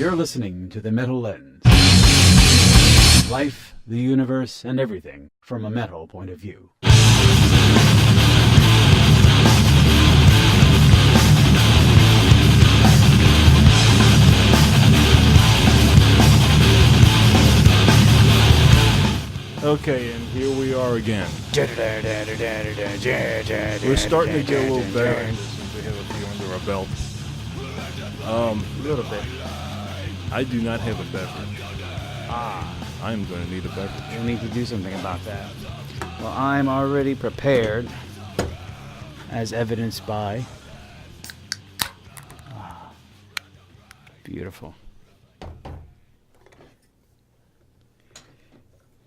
You're listening to The Metal Lens. Life, the universe, and everything from a metal point of view. Okay, and here we are again. We're starting to get a little better at this since we have a few under our belt. A little bit. I do not have a beverage. I'm going to need a beverage. We'll need to do something about that. Well, I'm already prepared, as evidenced by... Beautiful.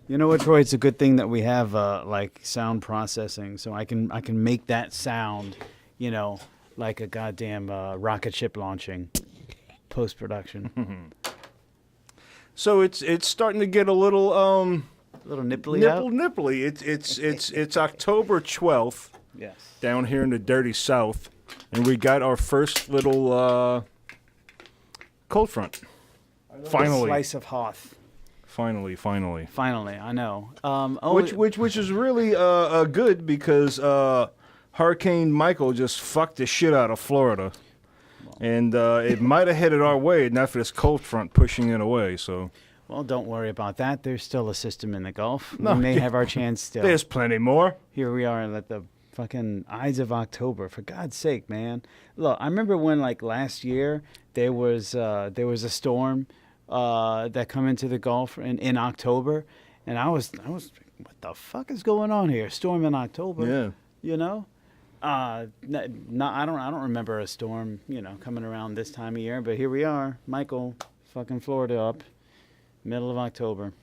You know what, Troy? It's a good thing that we have like sound processing, so I can make that sound, you know, like a goddamn rocket ship launching post production. So it's starting to get a little Nipply out? nipply. It's October 12th. Yes. Down here in the dirty South, and we got our first little cold front. Finally, Slice of Hoth. Finally, I know. Which is really good because Hurricane Michael just fucked the shit out of Florida, and it might have headed our way not for this cold front pushing it away. So, well, don't worry about that. There's still a system in the Gulf. No, we may have our chance still. There's plenty more. Here we are at the fucking Ides of October. For God's sake, man! Look, I remember when like last year there was a storm that come into the Gulf in October, and I was what the fuck is going on here? Storm in October, Yeah. You know, I don't remember a storm, you know, coming around this time of year, but here we are, Michael, fucking Florida up, middle of October.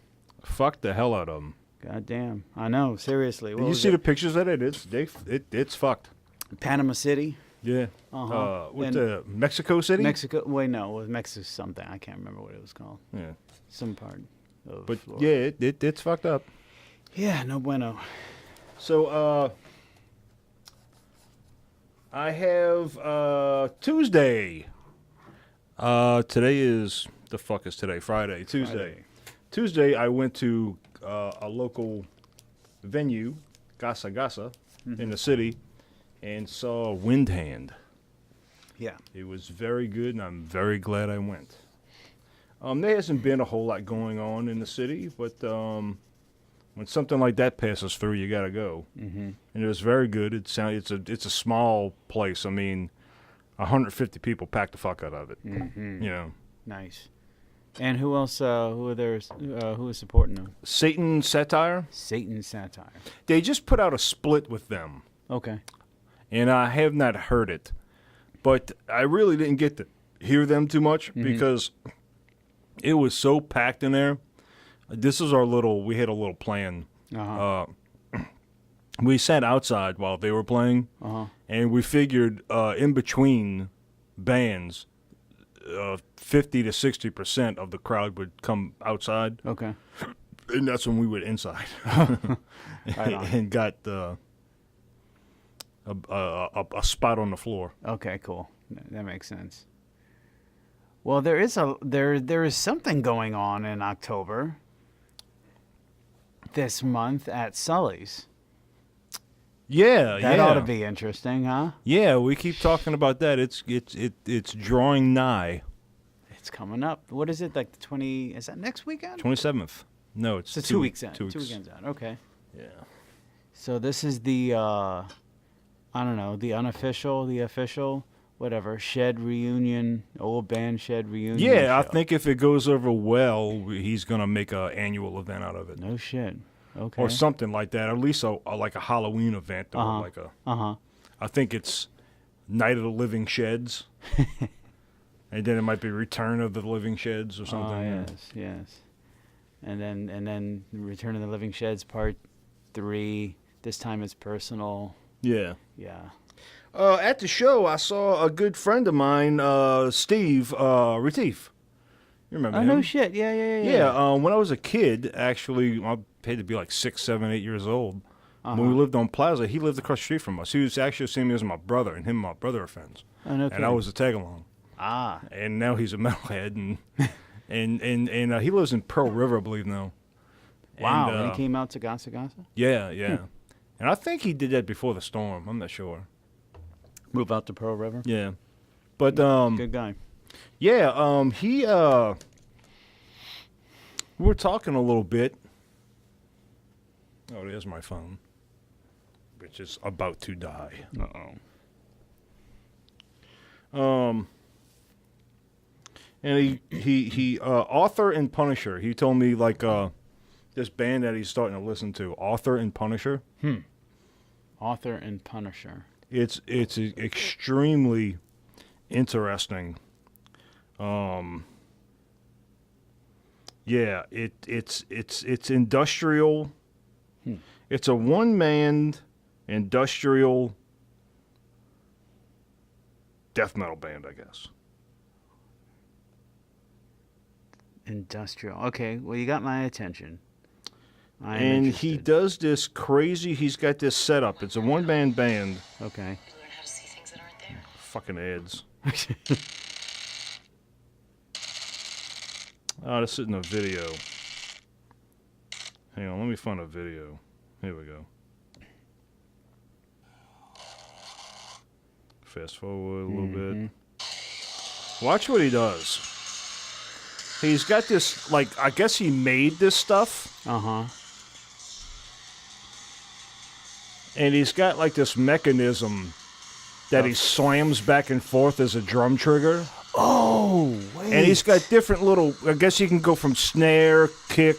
Fuck the hell out of them. God damn, I know, seriously. Did you see the pictures of it? It's fucked. Panama City? Yeah. The Mexico City? Mexico? Wait, no, it was Mexico something. I can't remember what it was called. Yeah. Some part of But Florida. yeah, it's fucked up. Yeah, no bueno. So I have Tuesday. Today is the fuck is today? Friday. Tuesday I went to a local venue, Gasa Gasa, in the city, and saw Windhand. Yeah. It was very good, and I'm very glad I went. There hasn't been a whole lot going on in the city, but when something like that passes through, you got to go. Mm-hmm. And it was very good. It's a small place. I mean, 150 people packed the fuck out of it. Mm-hmm. You know. Nice. And who else? Who are there? Who is supporting them? Satan Satire. Satan Satire. They just put out a split with them. Okay. And I have not heard it, but I really didn't get to hear them too much because it was so packed in there. This is we had a little plan. Uh-huh. We sat outside while they were playing, and we figured in between bands, 50 to 60% of the crowd would come outside. Okay. And that's when we went inside and got a spot on the floor. Okay, cool. That makes sense. Well, there is something going on in October this month at Sully's. Yeah, That ought to be interesting, huh? Yeah, we keep talking about that. It's drawing nigh. It's coming up. What is it, like the 20... Is that next weekend? 27th. No, it's So 2 weeks out. 2 weeks. 2 weekends out. Okay. Yeah. So this is the, I don't know, the unofficial, the official, whatever, Shed reunion, old band Shed reunion. Yeah, I show. think if it goes over well, he's going to make an annual event out of it. No shit. Okay. Or something like that. At least like a Halloween event. Or like a. I think it's Night of the Living Sheds. And then it might be Return of the Living Sheds or something. Yes. And then Return of the Living Sheds Part 3. This time it's personal. Yeah. Yeah. At the show, I saw a good friend of mine, Steve Retief. You remember him? Oh, no shit. Yeah. Yeah, when I was a kid, actually, I had to be like 6, 7, 8 years old. When we lived on Plaza, he lived across the street from us. He was actually the same as my brother, and him and my brother are friends. Oh, no and I was a tag-along. Ah. and now he's a metalhead, and he lives in Pearl River, I believe now. Wow. And, And he came out to Gasa Gasa? yeah. And I think he did that before the storm. I'm not sure. Move out to Pearl River? Yeah, but Good guy. yeah, he we were talking a little bit. Oh, there's my phone, which is about to die. And he Author and Punisher. He told me like this band that he's starting to listen to, Author and Punisher. Author and Punisher. It's extremely interesting. Yeah, it's industrial. It's a one-man industrial death metal band, I guess. Industrial. Okay, well, you got my attention. I'm And interested. he does this crazy, he's got this setup. It's a one-man band. Okay. Learn how to see things that aren't there. Fucking ads. Oh, this isn't a video. Hang on, let me find a video. Here we go. Fast forward a little bit. Watch what he does. He's got this, like, I guess he made this stuff. Uh-huh. And he's got, like, this mechanism that he slams back and forth as a drum trigger. Oh, wait. And he's got different little, I guess you can go from snare, kick,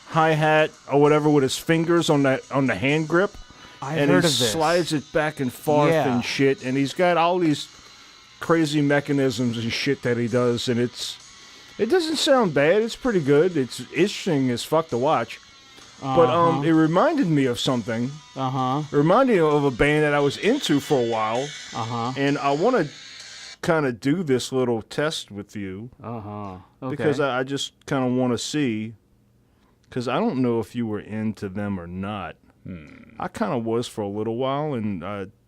hi-hat, or whatever with his fingers on the hand grip. I've And heard he of this. slides it back and forth Yeah. and shit. And he's got all these crazy mechanisms and shit that he does. And it doesn't sound bad. It's pretty good. It's interesting as fuck to watch. But it reminded me of something. Uh-huh. It reminded me of a band that I was into for a while. Uh-huh. And I want to kind of do this little test with you. Uh-huh. Okay. Because I just kind of want to see. Because I don't know if you were into them or not. I kind of was for a little while. And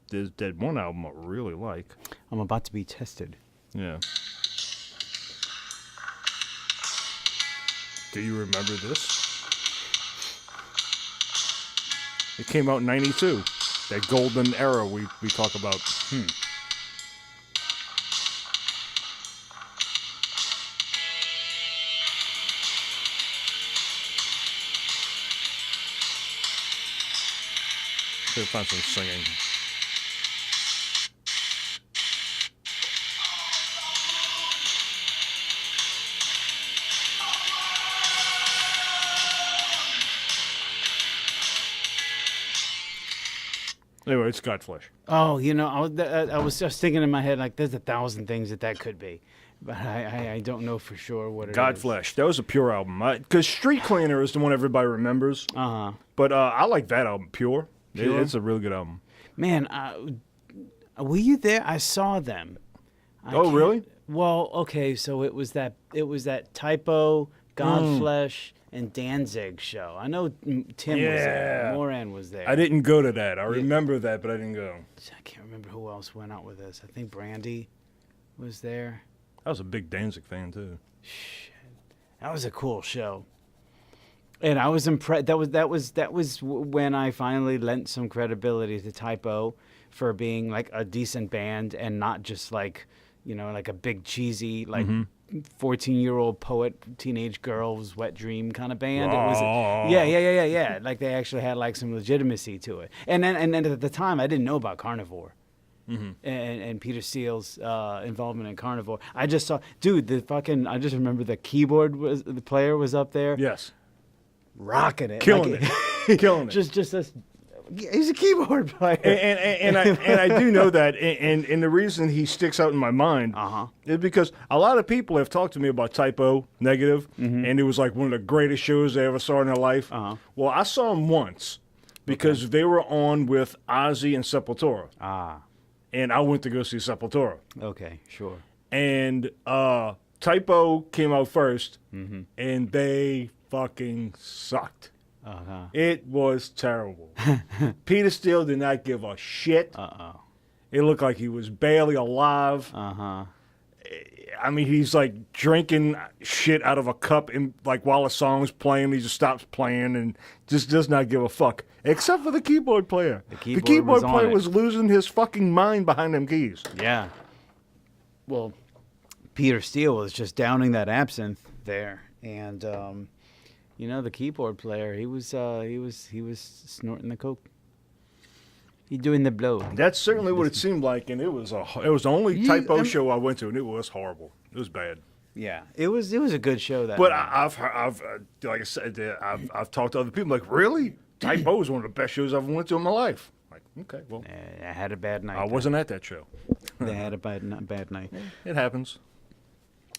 there's that one album I really like. I'm about to be tested. Yeah. Do you remember this? It came out in 92. That golden era we talk about. Should find some singing. Anyway, it's Godflesh. Oh, you know, I was just thinking in my head, like, there's 1,000 things that could be. But I don't know for sure what it is. Godflesh. That was a Pure album. Because Street Cleaner is the one everybody remembers. Uh-huh. But I like that album, Pure. Pure? It's a really good album. Man, were you there? I saw them. Oh, really? Well, okay, so it was that Typo, Godflesh, and Danzig show. I know Tim was there. Yeah. Moran was there. I didn't go to that. I remember that, but I didn't go. I can't remember who else went out with us. I think Brandy was there. I was a big Danzig fan, too. That was a cool show. And I was impressed. That was when I finally lent some credibility to Typo for being like a decent band and not just like, you know, like a big cheesy like 14-year-old poet teenage girl's wet dream kind of band. It was yeah. Like they actually had like some legitimacy to it. And then at the time I didn't know about Carnivore. And Peter Steele's involvement in Carnivore. I just saw, dude, I just remember the player was up there. Yes. Rocking it. Killing like it. Killing it. Just he's a keyboard player. And I do know that. And the reason he sticks out in my mind is because a lot of people have talked to me about Typo Negative, and it was like one of the greatest shows they ever saw in their life. Well, I saw them once because they were on with Ozzy and Sepultura. And I went to go see Sepultura. Okay, sure. And Typo came out first, and they fucking sucked. It was terrible. Peter Steele did not give a shit. It looked like he was barely alive. I mean, he's like drinking shit out of a cup, and like while a song's playing, he just stops playing and just does not give a fuck. Except for the keyboard player. The keyboard was player on it. was losing his fucking mind behind them keys. Yeah. Well, Peter Steele was just downing that absinthe there, and the keyboard player, he was snorting the coke. He doing the blow. That's certainly what it seemed like, and it was the only typo show I went to, and it was horrible. It was bad. Yeah, it was a good show that. But night. I've like I said, I've talked to other people like, really, Typo is one of the best shows I've ever went to in my life. Like, okay, well, I had a bad night. I wasn't at that show. They had a bad night. It happens.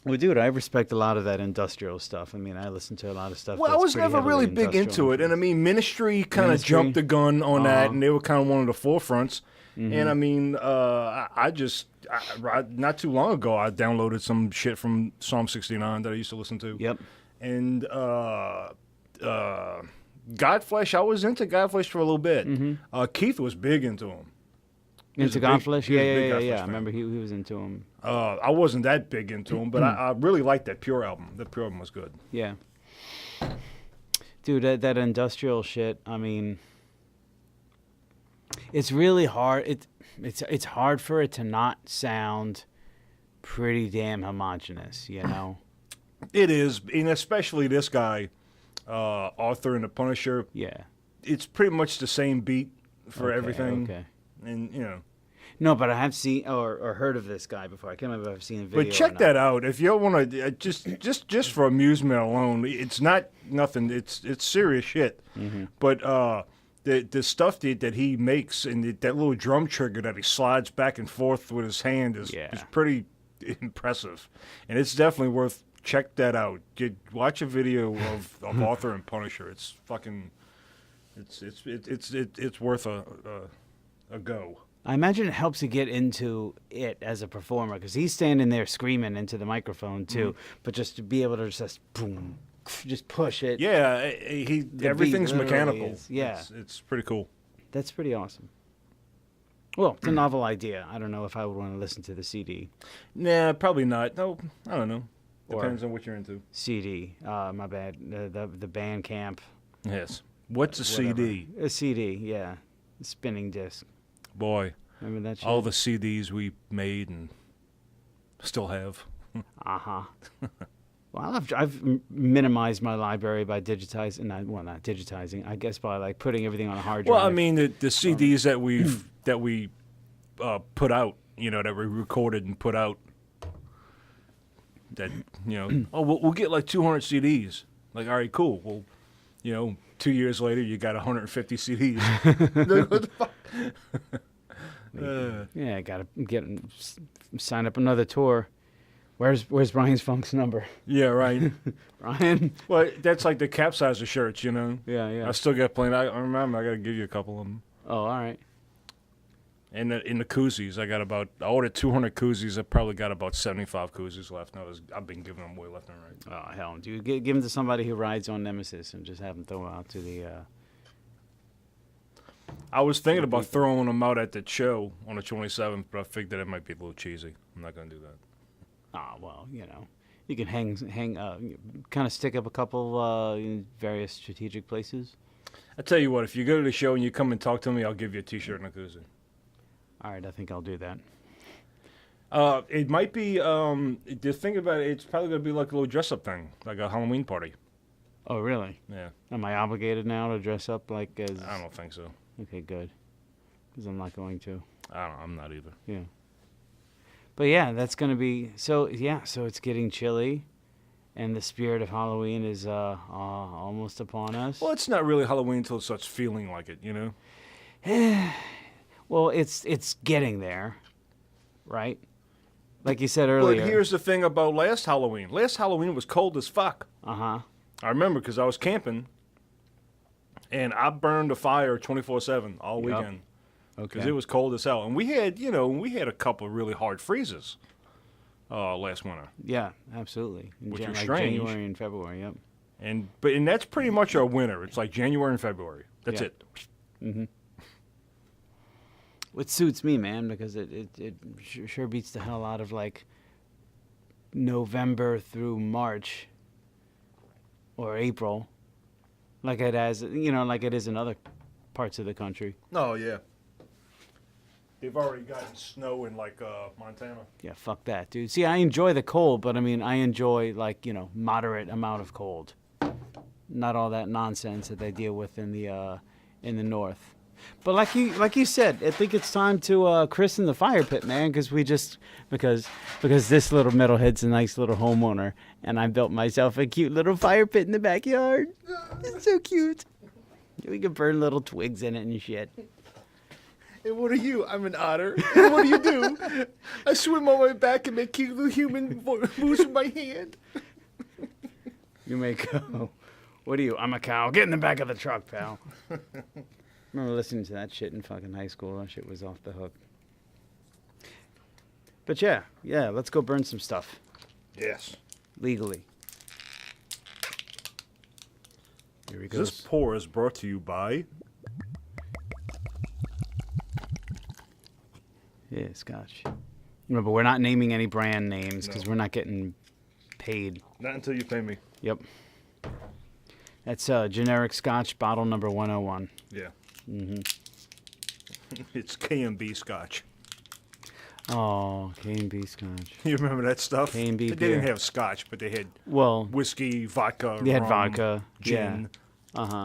Well, dude, I respect a lot of that industrial stuff. I mean, I listen to a lot of stuff. Well, I that's was pretty never really heavily big into it, and I mean, Ministry kind of Ministry? jumped the gun on that, and they were kind of one of the forefronts. And I mean, I not too long ago, I downloaded some shit from Psalm 69 that I used to listen to. Yep. And Godflesh, I was into Godflesh for a little bit. Keith was big into him. Into Godflesh? he was a big Yeah. Godflesh I fan. remember he was into him. I wasn't that big into him, but I really liked that Pure album. That Pure album was good. Yeah. Dude, that industrial shit, I mean, it's really hard. It's hard for it to not sound pretty damn homogenous, you know? It is, and especially this guy, Arthur and the Punisher. Yeah. It's pretty much the same beat for Okay, everything. Okay. And, you know. No, but I have seen or heard of this guy before. I can't remember if I've seen a video. But check that out. If you want to, just for amusement alone, it's not nothing. It's serious shit. But the stuff that he makes and that little drum trigger that he slides back and forth with his hand is pretty impressive, and it's definitely worth check that out. Watch a video of Arthur and Punisher. It's fucking, it's worth a go. I imagine it helps you get into it as a performer because he's standing there screaming into the microphone too. But just to be able to just boom, just push it. Yeah, everything's beat literally mechanical. yeah, it's pretty cool. That's pretty awesome. Well, it's a novel idea. I don't know if I would want to listen to the CD. Nah, probably not. No, I don't know. Depends on what you're into. CD, my bad. The Bandcamp. Yes. What's a whatever. CD? A CD, yeah. A spinning disc. Boy, Remember that shit? all the CDs we made and still have. Uh-huh. Well, I've minimized my library by digitizing. Not digitizing. I guess by like putting everything on a hard drive. Well, I mean the CDs that we put out, that we recorded and put out. That we'll get like 200 CDs. Like, all right, cool. Well, 2 years later, you got 150 CDs. What the fuck? Yeah, I gotta sign up another tour. Where's Brian's Funk's number? Yeah, right. Brian. Well, that's like the capsizer shirts, Yeah. I still got plenty. I remember. I got to give you a couple of them. Oh, all right. And in the koozies, I ordered 200 koozies. I probably got about 75 koozies left. I've been giving them away left and right. Oh hell, dude, give them to somebody who rides on Nemesis and just have them throw out to the. I was thinking about throwing them out at the show on the 27th, but I figured that it might be a little cheesy. I'm not going to do that. Ah, well, you can hang, kind of stick up a couple in various strategic places. I tell you what, if you go to the show and you come and talk to me, I'll give you a T-shirt and a koozie. All right, I think I'll do that. It might be. The thing about it, it's probably going to be like a little dress-up thing, like a Halloween party. Oh, really? Yeah. Am I obligated now to dress up like as? I don't think so. Okay, good. Because I'm not going to. I'm not either. Yeah. But yeah, that's going to be so. Yeah, so it's getting chilly, and the spirit of Halloween is almost upon us. Well, it's not really Halloween until it starts feeling like it, Well, it's getting there, right? Like you said earlier. But here's the thing about last Halloween. Last Halloween was cold as fuck. Uh-huh. I remember because I was camping, and I burned a fire 24/7 all weekend because it was cold as hell. And we had a couple of really hard freezes last winter. Yeah, absolutely. Which was like strange. January and February, yep. And that's pretty much our winter. It's like January and February. That's it. Mm-hmm. It suits me, man, because it sure beats the hell out of like November through March or April, like it has, like it is in other parts of the country. Oh, yeah. They've already gotten snow in, like, Montana. Yeah, fuck that, dude. See, I enjoy the cold, but I mean, I enjoy, like, moderate amount of cold. Not all that nonsense that they deal with in the north. But like you said, I think it's time to christen the fire pit, man, because this little metalhead's a nice little homeowner, and I built myself a cute little fire pit in the backyard. It's so cute. We can burn little twigs in it and shit. And what are you? I'm an otter. And what do? I swim on my back and make cute little human moves with my hand. You may go. What are you? I'm a cow. Get in the back of the truck, pal. Remember listening to that shit in fucking high school. That shit was off the hook. But yeah, let's go burn some stuff. Yes. Legally. Here we go. This pour is brought to you by... Yeah, scotch. No, but we're not naming any brand names because we're not getting paid. Not until you pay me. Yep. That's generic scotch, bottle number 101. Yeah. Mm-hmm. It's K&B scotch. Oh, K&B scotch. You remember that stuff? K&B They beer. didn't have scotch, but they had whiskey, vodka, they had rum, vodka, gin. Yeah. Uh-huh.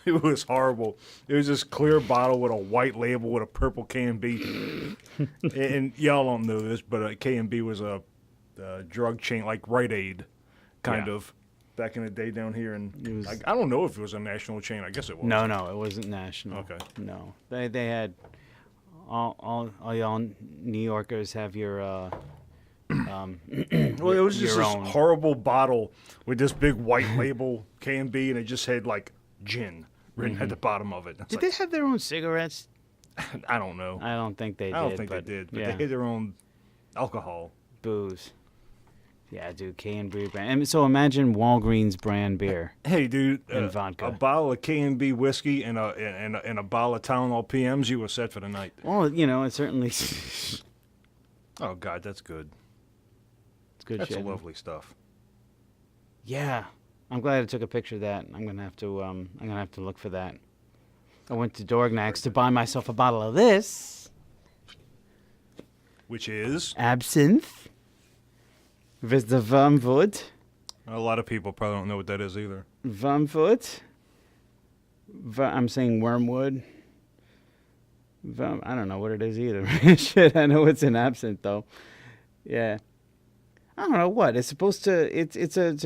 It was horrible. It was this clear bottle with a white label with a purple K&B. and y'all don't know this, but K&B was a drug chain, like Rite Aid, kind of, back in the day down here. And It was- I don't know if it was a national chain. I guess it was. No, it wasn't national. Okay. No, they had all y'all New Yorkers have your Well, it was just your this own. horrible bottle with this big white label K&B, and it just had like gin written at the bottom of it. It's Did like, they have their own cigarettes? I don't know. I don't think they did. I don't think but they did, but yeah, they had their own alcohol. booze. Yeah, dude, K&B brand. And so imagine Walgreens brand beer. Hey, dude, And vodka. a bottle of K&B whiskey and a bottle of Tylenol PMs, you were set for the night. Well, it certainly Oh God, that's good. it's good That's shit. lovely stuff. Yeah, I'm glad I took a picture of that. I'm gonna have to look for that. I went to Dorgnac's to buy myself a bottle of this Which is absinthe with the wormwood. a lot of people probably don't know what that is either. Wormwood. I'm saying wormwood. I don't know what it is either. Shit, I know it's an absinthe though. Yeah. I don't know what it's supposed to. It's an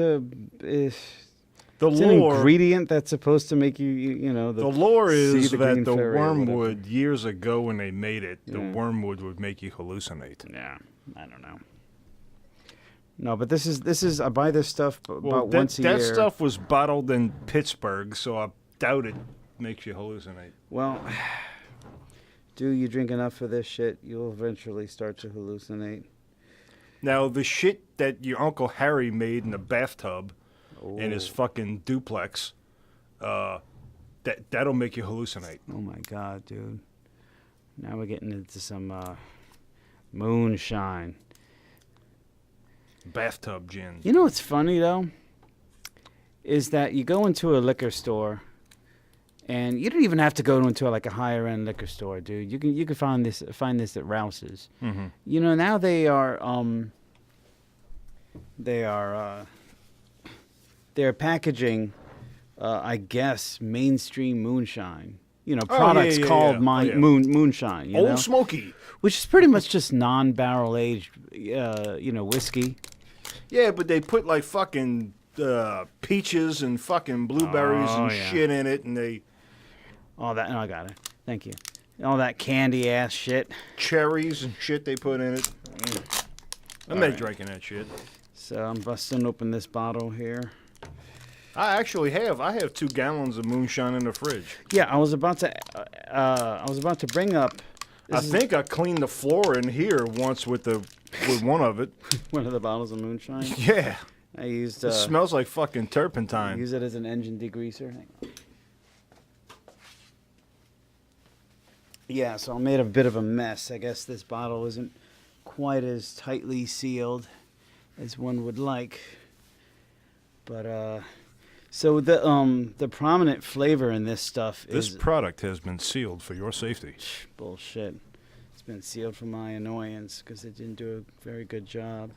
ingredient that's supposed to make you The lore see is the that green the fairy or whatever. wormwood, years ago when they made it, the Yeah. wormwood would make you hallucinate. Yeah, I don't know. No, but this is I buy this stuff Well, about once a year. that stuff was bottled in Pittsburgh, so I doubt it makes you hallucinate. Well, do you drink enough of this shit, you'll eventually start to hallucinate. Now, the shit that your Uncle Harry made in the bathtub in his fucking duplex, that'll make you hallucinate. Oh my god, dude. Now we're getting into some moonshine. Bathtub gin. You know what's funny though? Is that you go into a liquor store and you don't even have to go into like a higher end liquor store, dude. You can find this at Rouse's. Mm-hmm. Now they're packaging I guess mainstream moonshine. Products yeah, called yeah. Oh, yeah. moonshine, Old Smoky. which is pretty much just non-barrel aged whiskey. Yeah, but they put like fucking peaches and fucking blueberries and yeah. shit in it, and they All that. No, I got it. Thank you. All that candy ass shit. cherries and shit they put in it. I'm not drinking that shit. So I'm busting open this bottle here. I have 2 gallons of moonshine in the fridge. Yeah, I was about to bring up. I think I cleaned the floor in here once with one of it. One of the bottles of moonshine. Yeah, I used. it smells like fucking turpentine. Use it as an engine degreaser. Hang on. Yeah, so I made a bit of a mess. I guess this bottle isn't quite as tightly sealed as one would like. But so the prominent flavor in this stuff This is product has been sealed for your safety. bullshit. It's been sealed for my annoyance because it didn't do a very good job.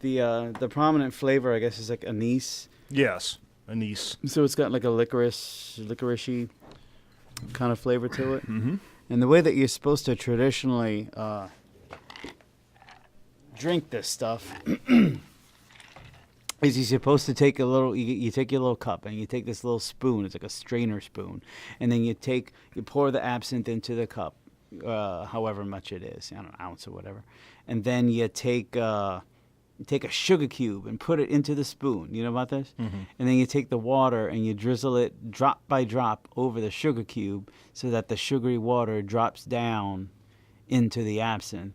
The prominent flavor, I guess, is like anise. Yes, anise. So it's got like a licoricey kind of flavor to it. Mm-hmm. And the way that you're supposed to traditionally drink this stuff is you're supposed to take a little. You take your little cup and you take this little spoon. It's like a strainer spoon, and then you pour the absinthe into the cup, however much it is, I don't know, ounce or whatever, and then you take a sugar cube and put it into the spoon. You know about this? Mm-hmm. And then you take the water and you drizzle it drop by drop over the sugar cube so that the sugary water drops down into the absinthe.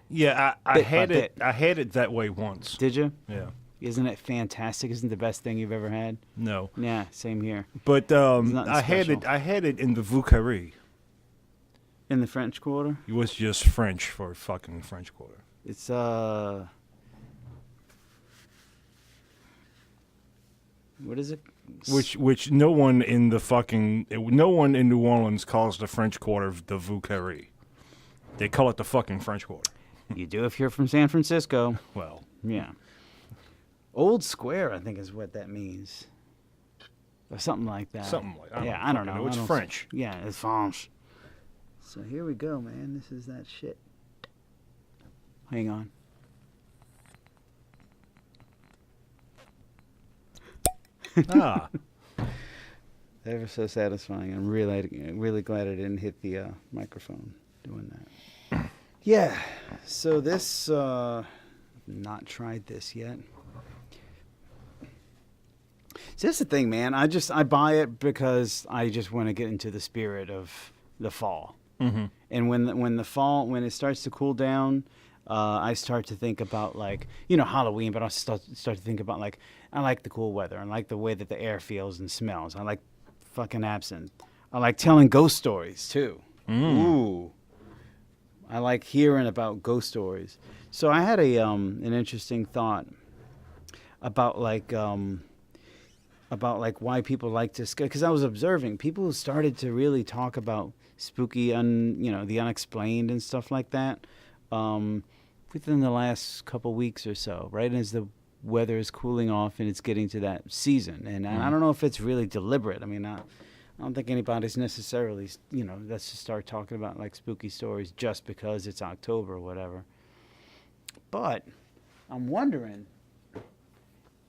Yeah, I Bit by had it. bit. I had it that way once. Did you? Yeah. Isn't it fantastic? Isn't it the best thing you've ever had? No. Yeah, same here. But nothing I had special. it. I had it in the Vauquerie. In the French Quarter? It was just French for fucking French Quarter. It's what is it? Which no one in New Orleans calls the French Quarter the Vauquerie. They call it the fucking French Quarter. You do if you're from San Francisco. Well, Yeah. Old Square, I think, is what that means. Or something like that. something like Yeah, I don't fucking know. It's I don't- French. Yeah, it's French. So here we go, man. This is that shit. Hang on. Ah, Ever so satisfying. I'm really glad I didn't hit the microphone doing that. Yeah. So this, not tried this yet. So that's the thing, man. I buy it because I just want to get into the spirit of the fall. mm-hmm. And when it starts to cool down, I start to think about Halloween, but I start to think about I like the cool weather. I like the way that the air feels and smells. I like fucking absinthe. I like telling ghost stories too. Ooh, I like hearing about ghost stories. So I had an interesting thought about why people like to because I was observing people started to really talk about spooky the unexplained and stuff like that within the last couple weeks or so, right as the weather is cooling off and it's getting to that season. And I don't know if it's really deliberate. I mean, I don't think anybody's necessarily let's just start talking about spooky stories just because it's October or whatever. But I'm wondering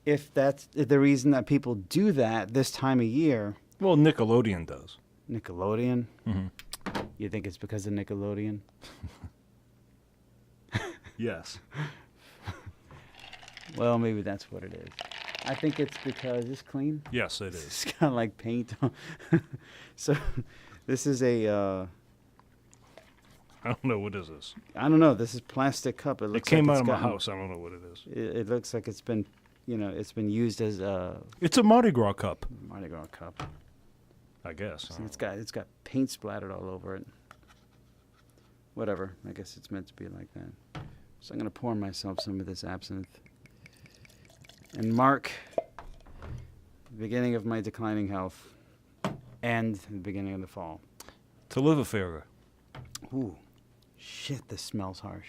if that's the reason that people do that this time of year. Well, Nickelodeon does. Nickelodeon? Mm-hmm. You think it's because of Nickelodeon? Yes. Well, maybe that's what it is. I think it's because it's clean. Yes, it is. It's got paint on. So this is a I don't know what is this. I don't know. This is plastic cup. It looks came like out it's of my gotten- house. I don't know what it is. It looks like it's been it's been used as a It's a Mardi Gras cup, Mardi Gras cup. I guess. See, it's got paint splattered all over it. Whatever. I guess it's meant to be like that. So I'm gonna pour myself some of this absinthe and mark the beginning of my declining health and the beginning of the fall. To live a fairer. Ooh, shit! This smells harsh.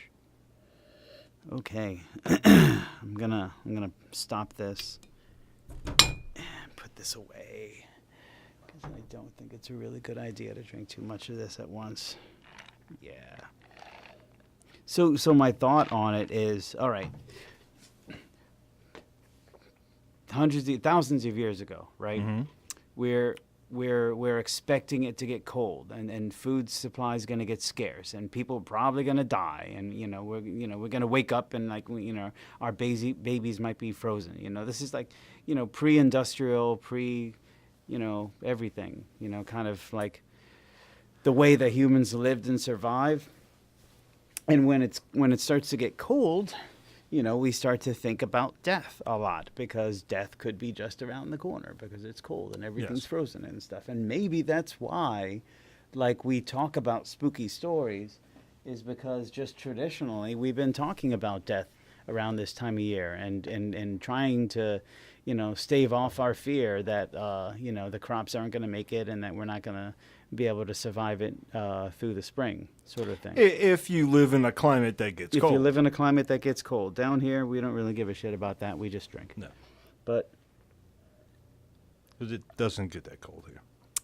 Okay, I'm gonna stop this and put this away because I don't think it's a really good idea to drink too much of this at once. Yeah. So my thought on it is, all right, thousands of years ago, right? Mm-hmm. We're expecting it to get cold and food supply is going to get scarce and people are probably going to die and we're going to wake up and our babies might be frozen. This is pre-industrial, everything, kind of like the way that humans lived and survived. And when it starts to get cold, we start to think about death a lot because death could be just around the corner because it's cold and everything's Yes. frozen and stuff. And maybe that's why, we talk about spooky stories is because just traditionally we've been talking about death around this time of year, and trying to, stave off our fear that the crops aren't going to make it and that we're not going to be able to survive it through the spring, sort of thing. If you live in a climate that gets If cold. you live in a climate that gets cold, down here we don't really give a shit about that. We just drink. No. But 'Cause it doesn't get that cold here.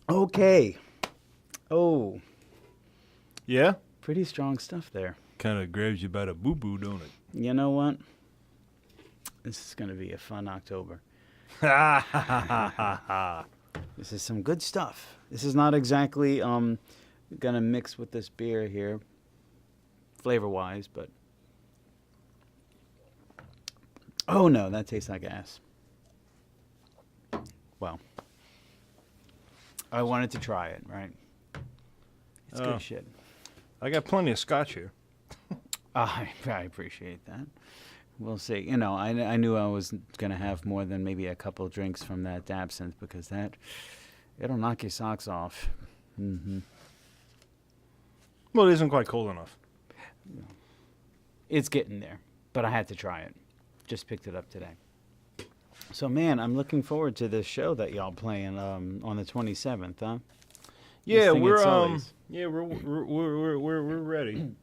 okay. Oh, Yeah? pretty strong stuff there. Kind of grabs you by the boo-boo, don't it? You know what? This is going to be a fun October. Ha ha ha ha ha. This is some good stuff. This is not exactly gonna mix with this beer here, flavor-wise, but oh no, that tastes like ass. Well, I wanted to try it, right? It's Oh. good shit. I got plenty of scotch here. I appreciate that. We'll see. I knew I was gonna have more than maybe a couple drinks from that absinthe because it'll knock your socks off. Mm-hmm. Well, it isn't quite cold enough. It's getting there, but I had to try it. Just picked it up today. So, man, I'm looking forward to this show that y'all playing on the 27th, huh? Yeah, thing we're at Sully's. we're ready.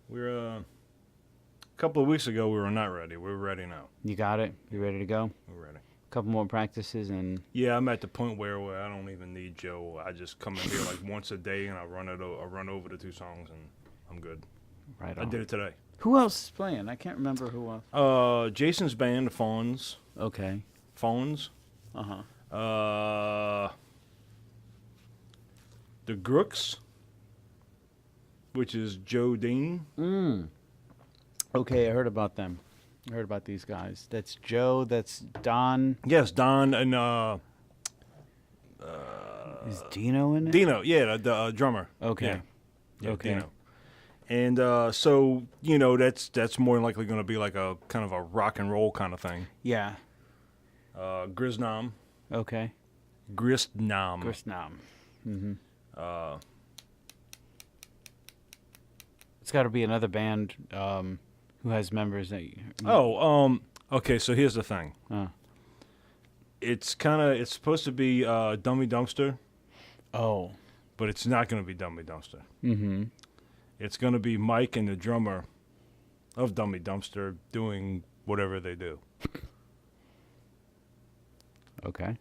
We're a couple of weeks ago we were not ready. We're ready now. You got it? You ready to go? We're ready. Couple more practices and Yeah, I'm at the point where I don't even need Joe. I just come in here like once a day and I run over the 2 songs and I'm good. right I on. did it today. Who else is playing? I can't remember who else. Jason's band, the Fawns. Okay. Fawns. Uh-huh. The Grooks, which is Joe Dean. Okay, I heard about them. I heard about these guys. That's Joe, that's Don. Yes, Don and Is Dino in it? Dino. Yeah, the drummer. Okay. Yeah, Okay. Dino. And so that's more likely going to be like a kind of a rock and roll kind of thing. Yeah. Grisnom. Okay. Grisnom. Grisnom. Mm-hmm. Uh, It's got to be another band who has members that. Okay. So here's the thing. Uh. It's supposed to be Dummy Dumpster, Oh. but it's not going to be Dummy Dumpster. Mm-hmm. It's going to be Mike and the drummer of Dummy Dumpster doing whatever they do. Okay.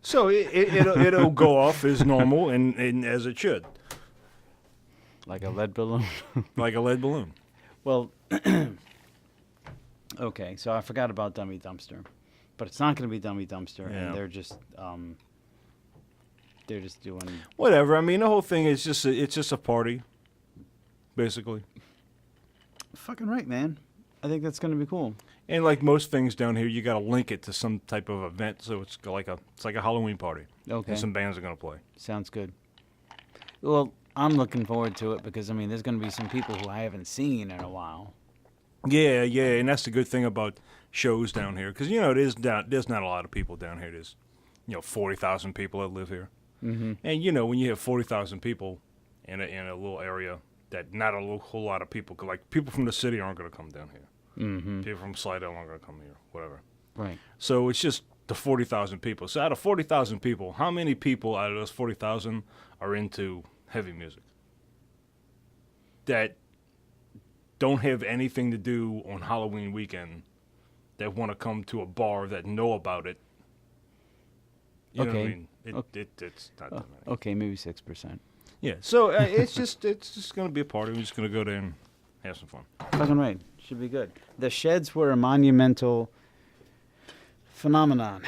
So it'll go off as normal and as it should, Like a lead balloon. like a lead balloon. Well. Okay, so I forgot about Dummy Dumpster, but it's not going to be Dummy Dumpster, Yeah. and they're just doing. Whatever. I mean, the whole thing is it's just a party, basically. Fucking right, man. I think that's going to be cool. And like most things down here, you got to link it to some type of event, so it's like a Halloween party. Okay. And some bands are gonna play. Sounds good. Well, I'm looking forward to it because there's going to be some people who I haven't seen in a while. Yeah, and that's the good thing about shows down here, because there's not a lot of people down here. There's 40,000 people that live here, Mm-hmm. and when you have 40,000 people in a little area, that not a whole lot of people, 'cause, like people from the city aren't gonna come down here. Mm-hmm. People from Slidell aren't gonna come here, whatever. Right. So it's just the 40,000 people. So out of 40,000 people, how many people out of those 40,000 are into heavy music that don't have anything to do on Halloween weekend, that want to come to a bar, that know about it? You know what I Okay. mean? It's not that many. Okay, maybe 6%. Yeah. So it's just gonna be a party. We're just gonna go there and have some fun. Fucking right. Should be good. The sheds were a monumental phenomenon,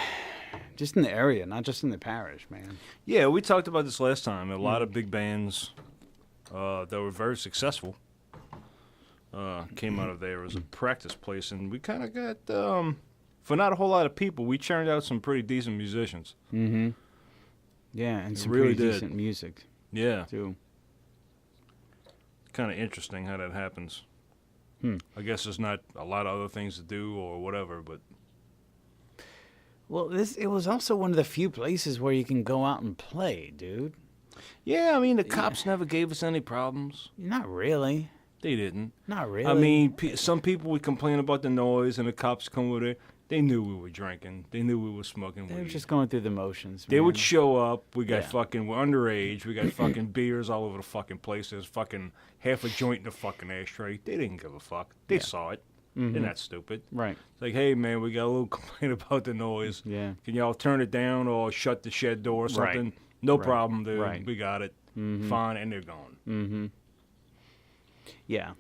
just in the area, not just in the parish, man. Yeah, we talked about this last time. A lot of big bands that were very successful came out of there as a practice place, and we kind of got, for not a whole lot of people, we churned out some pretty decent musicians. Mm-hmm. Yeah, and some really pretty did. decent music, Yeah, too. kind of interesting how that happens. Hmm. I guess there's not a lot of other things to do or whatever, but Well, it was also one of the few places where you can go out and play, dude. yeah, I mean, the cops never gave us any problems. Not really. They didn't. Not really. I mean, some people would complain about the noise, and the cops come with it. They knew we were drinking. They knew we were smoking they were weed. just going through the motions. They would man. show up. We got Yeah. we're underage. We got fucking beers all over the fucking place. There's fucking half a joint in the fucking ashtray. They didn't give a fuck. They saw it. They're not stupid. Right. It's like, hey, man, we got a little complaint about the noise. Yeah. Can y'all turn it down or shut the shed door or Right. something? No Right. problem, dude. Right. We got it. Fine, and they're gone. Yeah.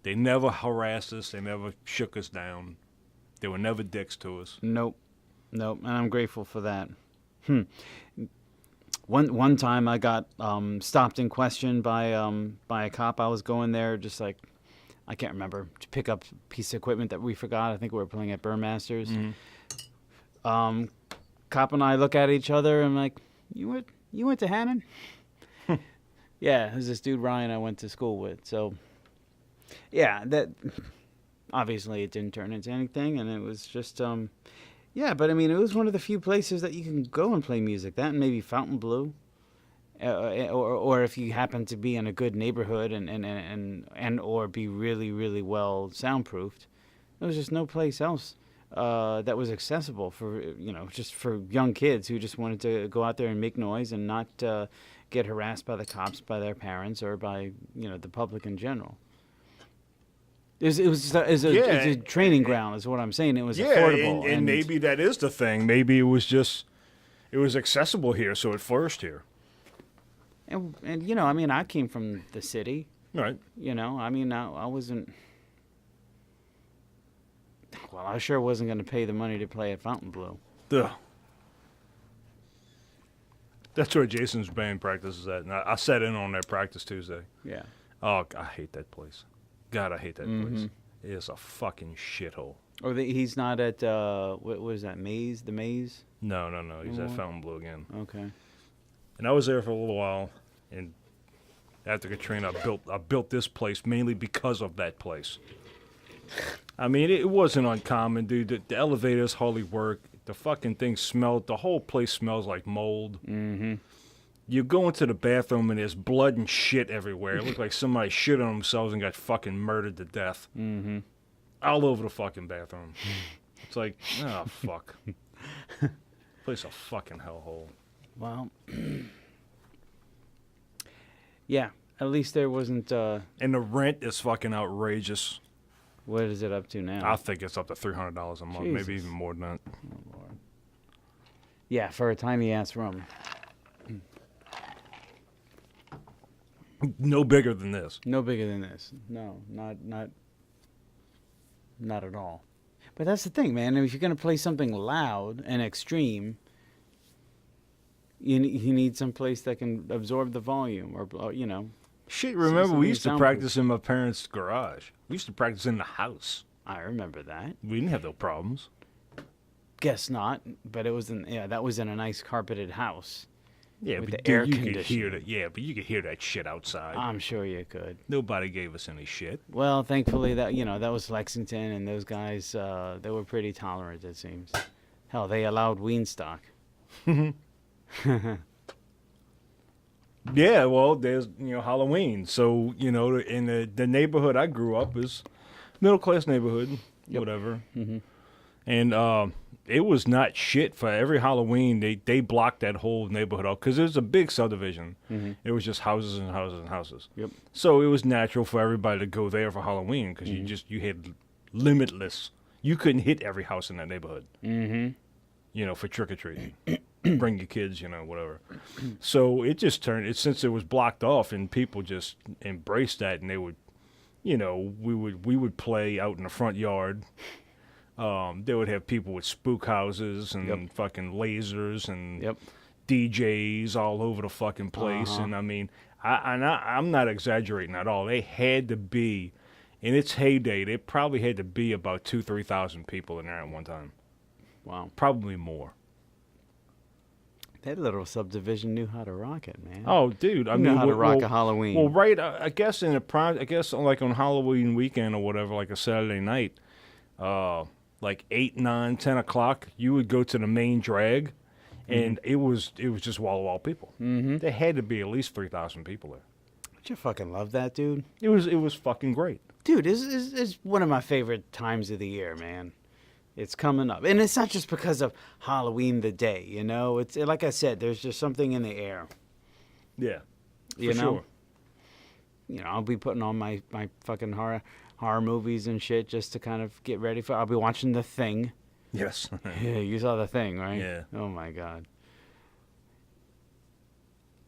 They never harassed us. They never shook us down. They were never dicks to us. Nope. And I'm grateful for that. One time I got stopped and questioned by a cop. I was going there just like, I can't remember, to pick up a piece of equipment that we forgot. I think we were playing at Burmasters. Cop and I look at each other and I'm like, you went to Hannon? Yeah, it was this dude Ryan I went to school with. So yeah, that obviously it didn't turn into anything, and it was just yeah, but I mean, it was one of the few places that you can go and play music. That and maybe Fontainebleau, or if you happen to be in a good neighborhood and or be really really well soundproofed. There was just no place else that was accessible for just for young kids who just wanted to go out there and make noise and not get harassed by the cops, by their parents, or by the public in general. It was a training ground, is what I'm saying. It was affordable. And maybe that is the thing. Maybe it was accessible here, so it flourished here. And I mean, I came from the city. Right. I mean, I wasn't. Well, I sure wasn't going to pay the money to play at Fontainebleau. Ugh. That's where Jason's band practices at. And I sat in on that practice Tuesday. Yeah. Oh, I hate that place. God, I hate that place. It is a fucking shithole. Or he's not at what is that, Maze? The Maze? No. He's at Fontainebleau again. Okay. And I was there for a little while, and after Katrina, I built this place mainly because of that place. I mean, it wasn't uncommon, dude. The elevators hardly work. The fucking thing smelled. The whole place smells like mold. Mm-hmm. You go into the bathroom and there's blood and shit everywhere. It looked like somebody shit on themselves and got fucking murdered to death. Mm-hmm. All over the fucking bathroom. It's like, oh, fuck. Place a fucking hellhole. Well, yeah. At least there wasn't. And the rent is fucking outrageous. What is it up to now? I think it's up to $300 a month, maybe Jesus. even more than that. Oh, Lord. Yeah, for a tiny ass room. No bigger than this. No bigger than this. No, not at all. But that's the thing, man. If you're gonna play something loud and extreme, you need some place that can absorb the volume, or Shit, remember, we used to soundproof. practice in my parents' garage. We used to practice in the house. I remember that. We didn't have no problems. Guess not, but it was that was in a nice carpeted house. Yeah, With but the air you could hear conditioning. that. Yeah, but you could hear that shit outside. I'm sure you could. Nobody gave us any shit. Well, thankfully that was Lexington, and those guys they were pretty tolerant. It seems. Hell, they allowed Weenstock. Yeah, well, there's Halloween. So in the neighborhood I grew up is middle class neighborhood, whatever. Mm-hmm. And it was not shit for every Halloween. They blocked that whole neighborhood off because it was a big subdivision. Mm-hmm. It was just houses and houses and houses. Yep. So it was natural for everybody to go there for Halloween because you had limitless. You couldn't hit every house in that neighborhood. Mm-hmm. For trick or treating. Bring your kids, whatever. So it just turned. Since it was blocked off, and people just embraced that, and they would, we would play out in the front yard. They would have people with spook houses and fucking lasers and DJs all over the fucking place. And I mean, I'm not exaggerating at all. They had to be, in its heyday, they probably had to be about 2,000-3,000 people in there at one time. Wow. Probably more. That little subdivision knew how to rock it, man. Oh, dude! I You mean, know how to rock a Halloween. Well, right. I guess like on Halloween weekend or whatever, like a Saturday night, like 8, 9, 10 o'clock, you would go to the main drag, and it was just wall to wall people. Mm-hmm. There had to be at least 3,000 people there. Did you fucking love that, dude? It was fucking great. Dude, it's one of my favorite times of the year, man. It's coming up. And it's not just because of Halloween the day, you know? It's like I said, there's just something in the air. Yeah, You for know? sure. You know, I'll be putting on my fucking horror movies and shit just to kind of get ready for. I'll be watching The Thing. Yes. Yeah, you saw The Thing, right? Yeah. Oh my god.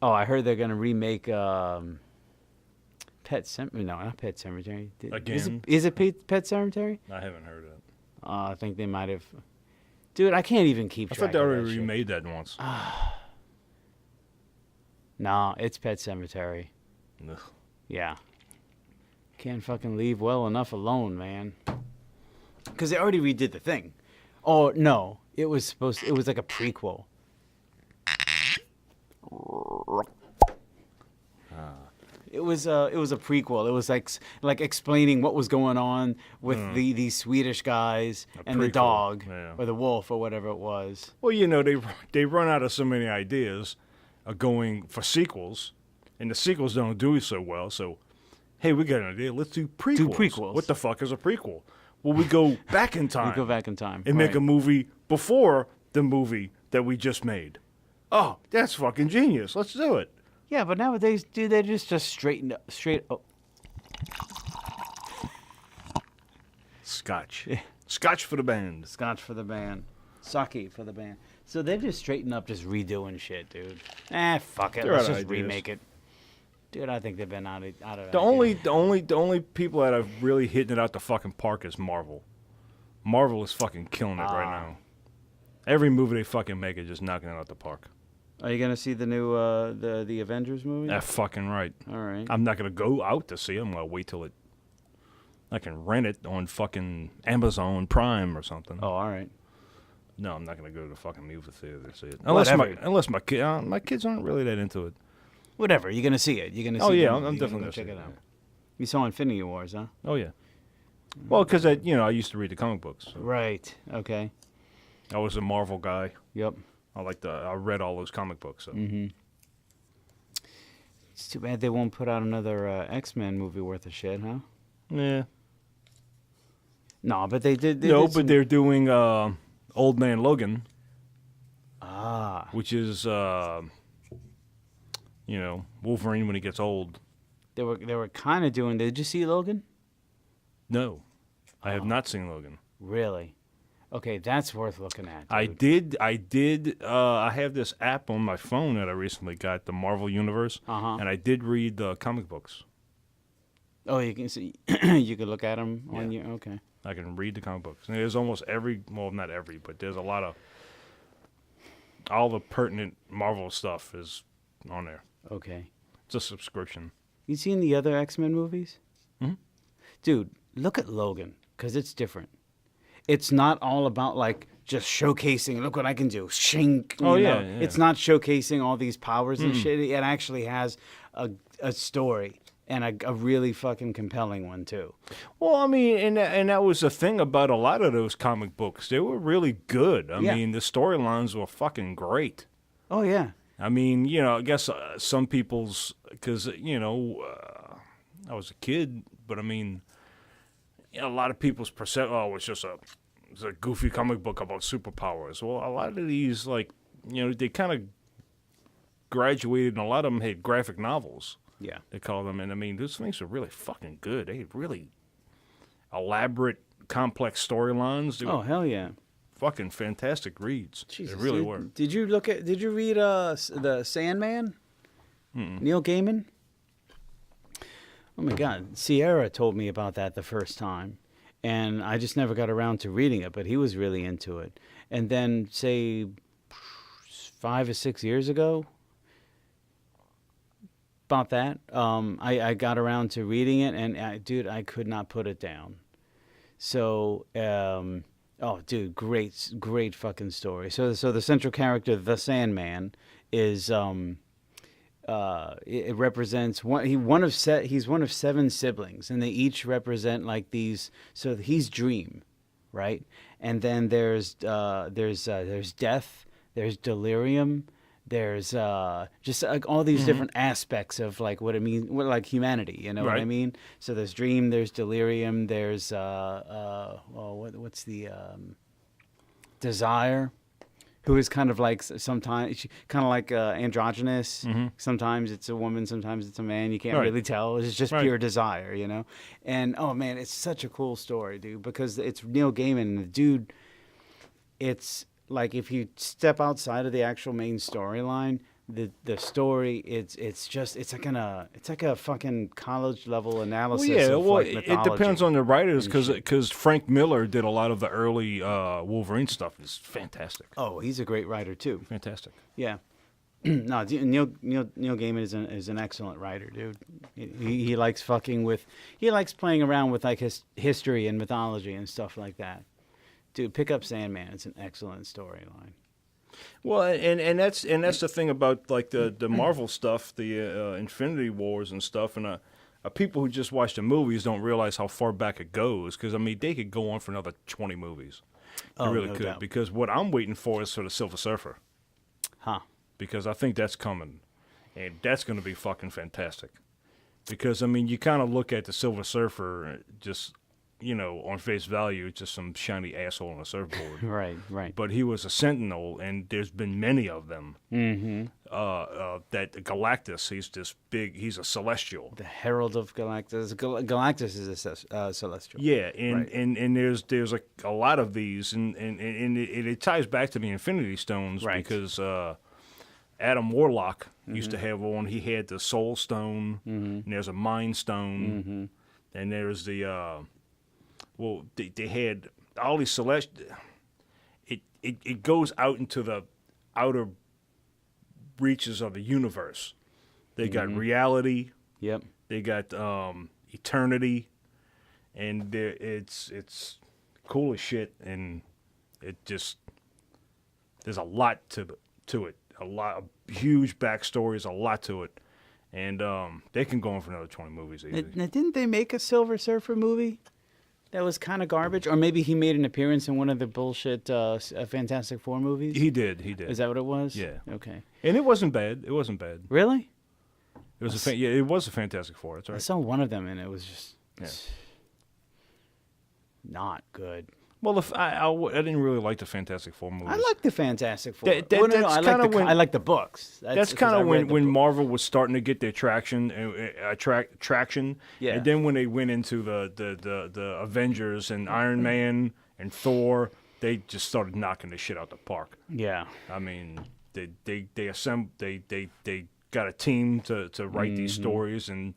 Oh, I heard they're gonna remake Pet Cemetery. No, not Pet Cemetery. Again? Is it Pet Cemetery? I haven't heard of it. I think they might have. Dude, I can't even keep I track thought they of already that shit. remade that once. Nah, it's Pet Cemetery. Ugh. Yeah. Can't fucking leave well enough alone, man. Because they already redid The Thing. Oh, no. It was like a prequel. It was a prequel. It was like explaining what was going on with these Swedish guys and the prequel, dog yeah. or the wolf or whatever it was. Well, they run out of so many ideas going for sequels, and the sequels don't do so well. So, hey, we got an idea. Let's do prequels. Do prequels. What the fuck is a prequel? Well, we go back in time. We go back in time and make right. a movie before the movie that we just made. Oh, that's fucking genius. Let's do it. Yeah, but nowadays, dude, they just straight up. Scotch. Scotch for the band. Scotch for the band. Sake for the band. So they're just straighten up, just redoing shit, dude. Fuck it. They're Let's out of just ideas. remake it. Dude, I think they've been out of The ideas. only people that are really hitting it out the fucking park is Marvel. Marvel is fucking killing it right now. Every movie they fucking make is just knocking it out the park. Are you gonna see the new the Avengers movie? That's fucking right. All right. I'm not gonna go out to see it. I'm gonna wait till I can rent it on fucking Amazon Prime or something. Oh, all right. No, I'm not gonna go to the fucking movie theater to see it. Whatever. Unless my kids aren't really that into it. Whatever. You're gonna see it. You're gonna. Oh, see yeah, the I'm movie. You're definitely gonna gonna check see it it, out. You saw Infinity Wars, huh? Oh yeah. Well, because I used to read the comic books. So Right. Okay. I was a Marvel guy. Yep. I read all those comic books. So. Mm-hmm. It's too bad they won't put out another X-Men movie worth of shit, huh? Yeah. No, but they did. But they're doing Old Man Logan, Ah. which is Wolverine when he gets old. They were kind of doing. Did you see Logan? No, I have not seen Logan. Really? Okay, that's worth looking at. I Dude. did. I have this app on my phone that I recently got, the Marvel Universe, Uh-huh. and I did read the comic books. Oh, you can see. You can look at them on Yeah. your. Okay. I can read the comic books. And there's almost not every, but there's a lot of all the pertinent Marvel stuff is on there. Okay. It's a subscription. You seen the other X-Men movies? Mhm. Dude, look at Logan, because it's different. It's not all about, like, just showcasing, look what I can do, shink. Oh, you yeah, know? yeah. It's not showcasing all these powers and shit. It actually has a story, and a really fucking compelling one, too. Well, I mean, and that was the thing about a lot of those comic books. They were really good. I Yeah. mean, the storylines were fucking great. Oh, yeah. I mean, I guess some people's, because, I was a kid, but I mean, a lot of people's perception, it's a goofy comic book about superpowers. Well, a lot of these, like, they kind of graduated, and a lot of them had graphic novels, Yeah. they call them. And I mean, those things are really fucking good. They had really elaborate, complex storylines. They Oh, were hell yeah. fucking fantastic reads. Jesus, they really dude. were. Did you read the Sandman? Neil Gaiman? Oh my God, Sierra told me about that the first time, and I just never got around to reading it, but he was really into it. And then, say, 5 or 6 years ago, about that, I got around to reading it, and dude, I could not put it down. So, oh, dude, great fucking story. So the central character, the Sandman, is it represents he's one of 7 siblings, and they each represent like these. So he's Dream, right? And then there's death, there's delirium, There's just like all these different aspects of like what it means, like humanity. You know what I Right. mean? So there's dream, there's delirium, there's what's the desire, who is kind of like sometimes kind of like androgynous. Sometimes it's a woman, sometimes it's a man. You can't Right. really tell. It's just Right. pure desire, you know. And oh man, it's such a cool story, dude, because it's Neil Gaiman, and the dude. It's like if you step outside of the actual main storyline, the story it's like a fucking college level analysis. Well, yeah, of well, like it mythology. depends on the writers and shit. because Frank Miller did a lot of the early Wolverine stuff. It's fantastic, Oh, he's a great writer too. fantastic. Yeah. No, Neil Gaiman is an excellent writer, dude. He likes he likes playing around with like his history and mythology and stuff like that. Dude, pick up Sandman. It's an excellent storyline. Well, and that's the thing about like the Marvel stuff, the Infinity Wars and stuff, and people who just watch the movies don't realize how far back it goes. Because I mean, they could go on for another 20 movies. They Oh, really no could. doubt. Because what I'm waiting for is for the Silver Surfer. Huh. Because I think that's coming, and that's going to be fucking fantastic. Because I mean, you kind of look at the Silver Surfer just, on face value, it's just some shiny asshole on a surfboard. Right. But he was a Sentinel, and there's been many of them. Mm-hmm. That Galactus, he's this big. He's a Celestial. The Herald of Galactus. Galactus is a celestial. Yeah, and Right. and there's like a lot of these, and it ties back to the Infinity Stones Right. because Adam Warlock used to have one. He had the Soul Stone, and there's a Mind Stone, and there's the they had all these celestial. It goes out into the outer reaches of the universe. They got reality. Yep. They got eternity, and it's cool as shit, and it just there's a lot to it, a huge backstories, a lot to it, and they can go on for another 20 movies easy. Now, didn't they make a Silver Surfer movie that was kind of garbage? Or maybe he made an appearance in one of the bullshit Fantastic Four movies? He did. Is that what it was? Yeah. Okay. And it wasn't bad. It wasn't bad. Really? It was it was a Fantastic Four. That's I right. saw one of them and it was just Yeah. not good. Well, I didn't really like the Fantastic Four movies. I like the Fantastic Four. That- Well, no, that's I like kinda when- I like the books. That's 'cause kind I of read the when book. Marvel was starting to get their traction, traction. Yeah. And then when they went into the Avengers and Iron Man and Thor, they just started knocking the shit out the park. Yeah. I mean, they got a team to write these stories and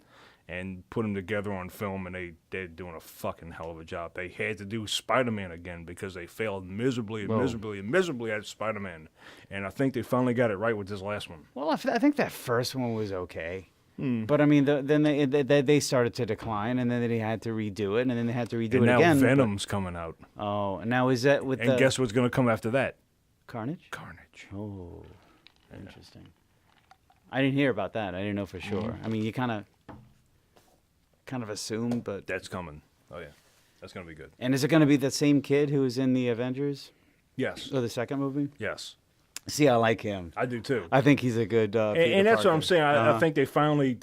put them together on film, and they're doing a fucking hell of a job. They had to do Spider-Man again because they failed miserably at Spider-Man, and I think they finally got it right with this last one. Well, I think that first one was okay. But I mean, then they started to decline, and then they had to redo it, and then they had to redo And it now again. Venom's coming out, Oh, and now is that with and the guess what's going to come after that? Carnage? Carnage. Oh, interesting. I didn't hear about that. I didn't know for sure. I mean, you kind of assumed, but That's coming. Oh yeah, that's going to be good. and is it going to be the same kid who was in the Avengers Yes, or the second movie? yes, See, I like him. I do too. I think he's a good. And that's what I'm saying. I Uh-huh. think they're finally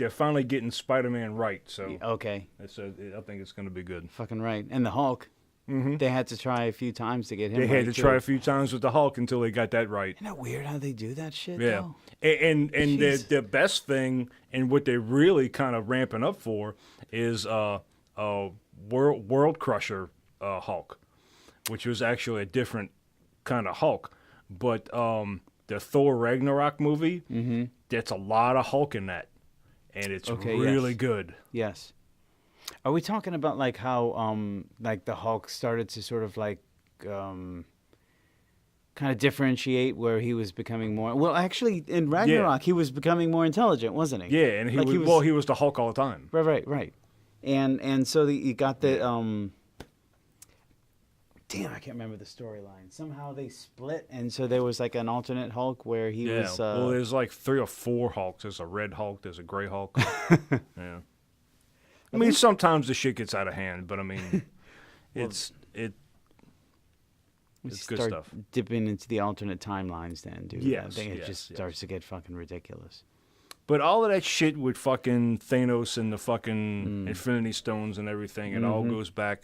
getting Spider-Man right. So Okay, I think it's going to be good. fucking right. And the Hulk. They had to try a few times to get him. They right, had to too. try a few times with the Hulk until they got that right. Isn't that weird how they do that shit? Yeah, Though? and Jeez. the best thing and what they're really kind of ramping up for is World Crusher Hulk, which was actually a different kind of Hulk, but the Thor Ragnarok movie, that's a lot of Hulk in that, and it's Okay, really yes. good. Yes. Are we talking about like how like the Hulk started to sort of like kind of differentiate where he was becoming more well actually in Ragnarok he was becoming more intelligent, wasn't he? Yeah, and he Like was the Hulk all the time. right. And so you got the damn, I can't remember the storyline. Somehow they split, and so there was like an alternate Hulk where he Yeah, was well, there's like 3 or 4 Hulks. There's a red Hulk. There's a gray Hulk. Yeah. I mean, sometimes the shit gets out of hand, but I mean, It's good start stuff. dipping into the alternate timelines then, dude. I Yes, think it yes, just yes. starts to get fucking ridiculous. But all of that shit with fucking Thanos and the Mm. fucking Infinity Stones and everything, it all Mm-hmm. goes back,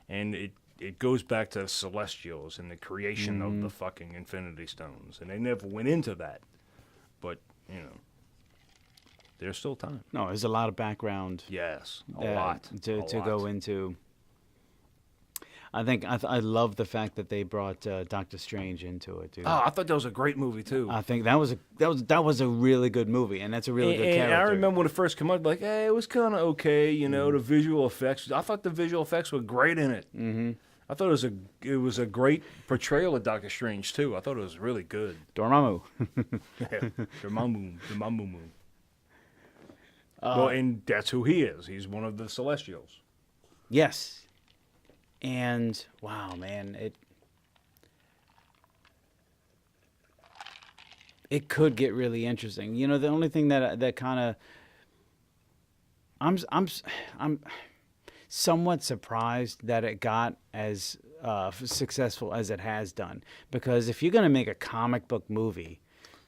and it goes back to Celestials and the creation of Mm-hmm. the fucking Infinity Stones, and they never went into that. But there's still time. No, there's a lot of background Yes, a lot to go into. I think I love the fact that they brought Doctor Strange into it, dude. Oh, I thought that was a great movie too. I think that was a really good movie, and that's a really good and character. I remember when it first came out, like, hey, it was kind of okay, the visual effects. I thought the visual effects were great in it. Mm-hmm. I thought it was a great portrayal of Doctor Strange too. I thought it was really good. Dormammu. The Mamu. Well, and that's who he is. He's one of the Celestials. Yes. And wow, man, it could get really interesting. The only thing that kind of I'm somewhat surprised that it got as successful as it has done, because if you're gonna make a comic book movie,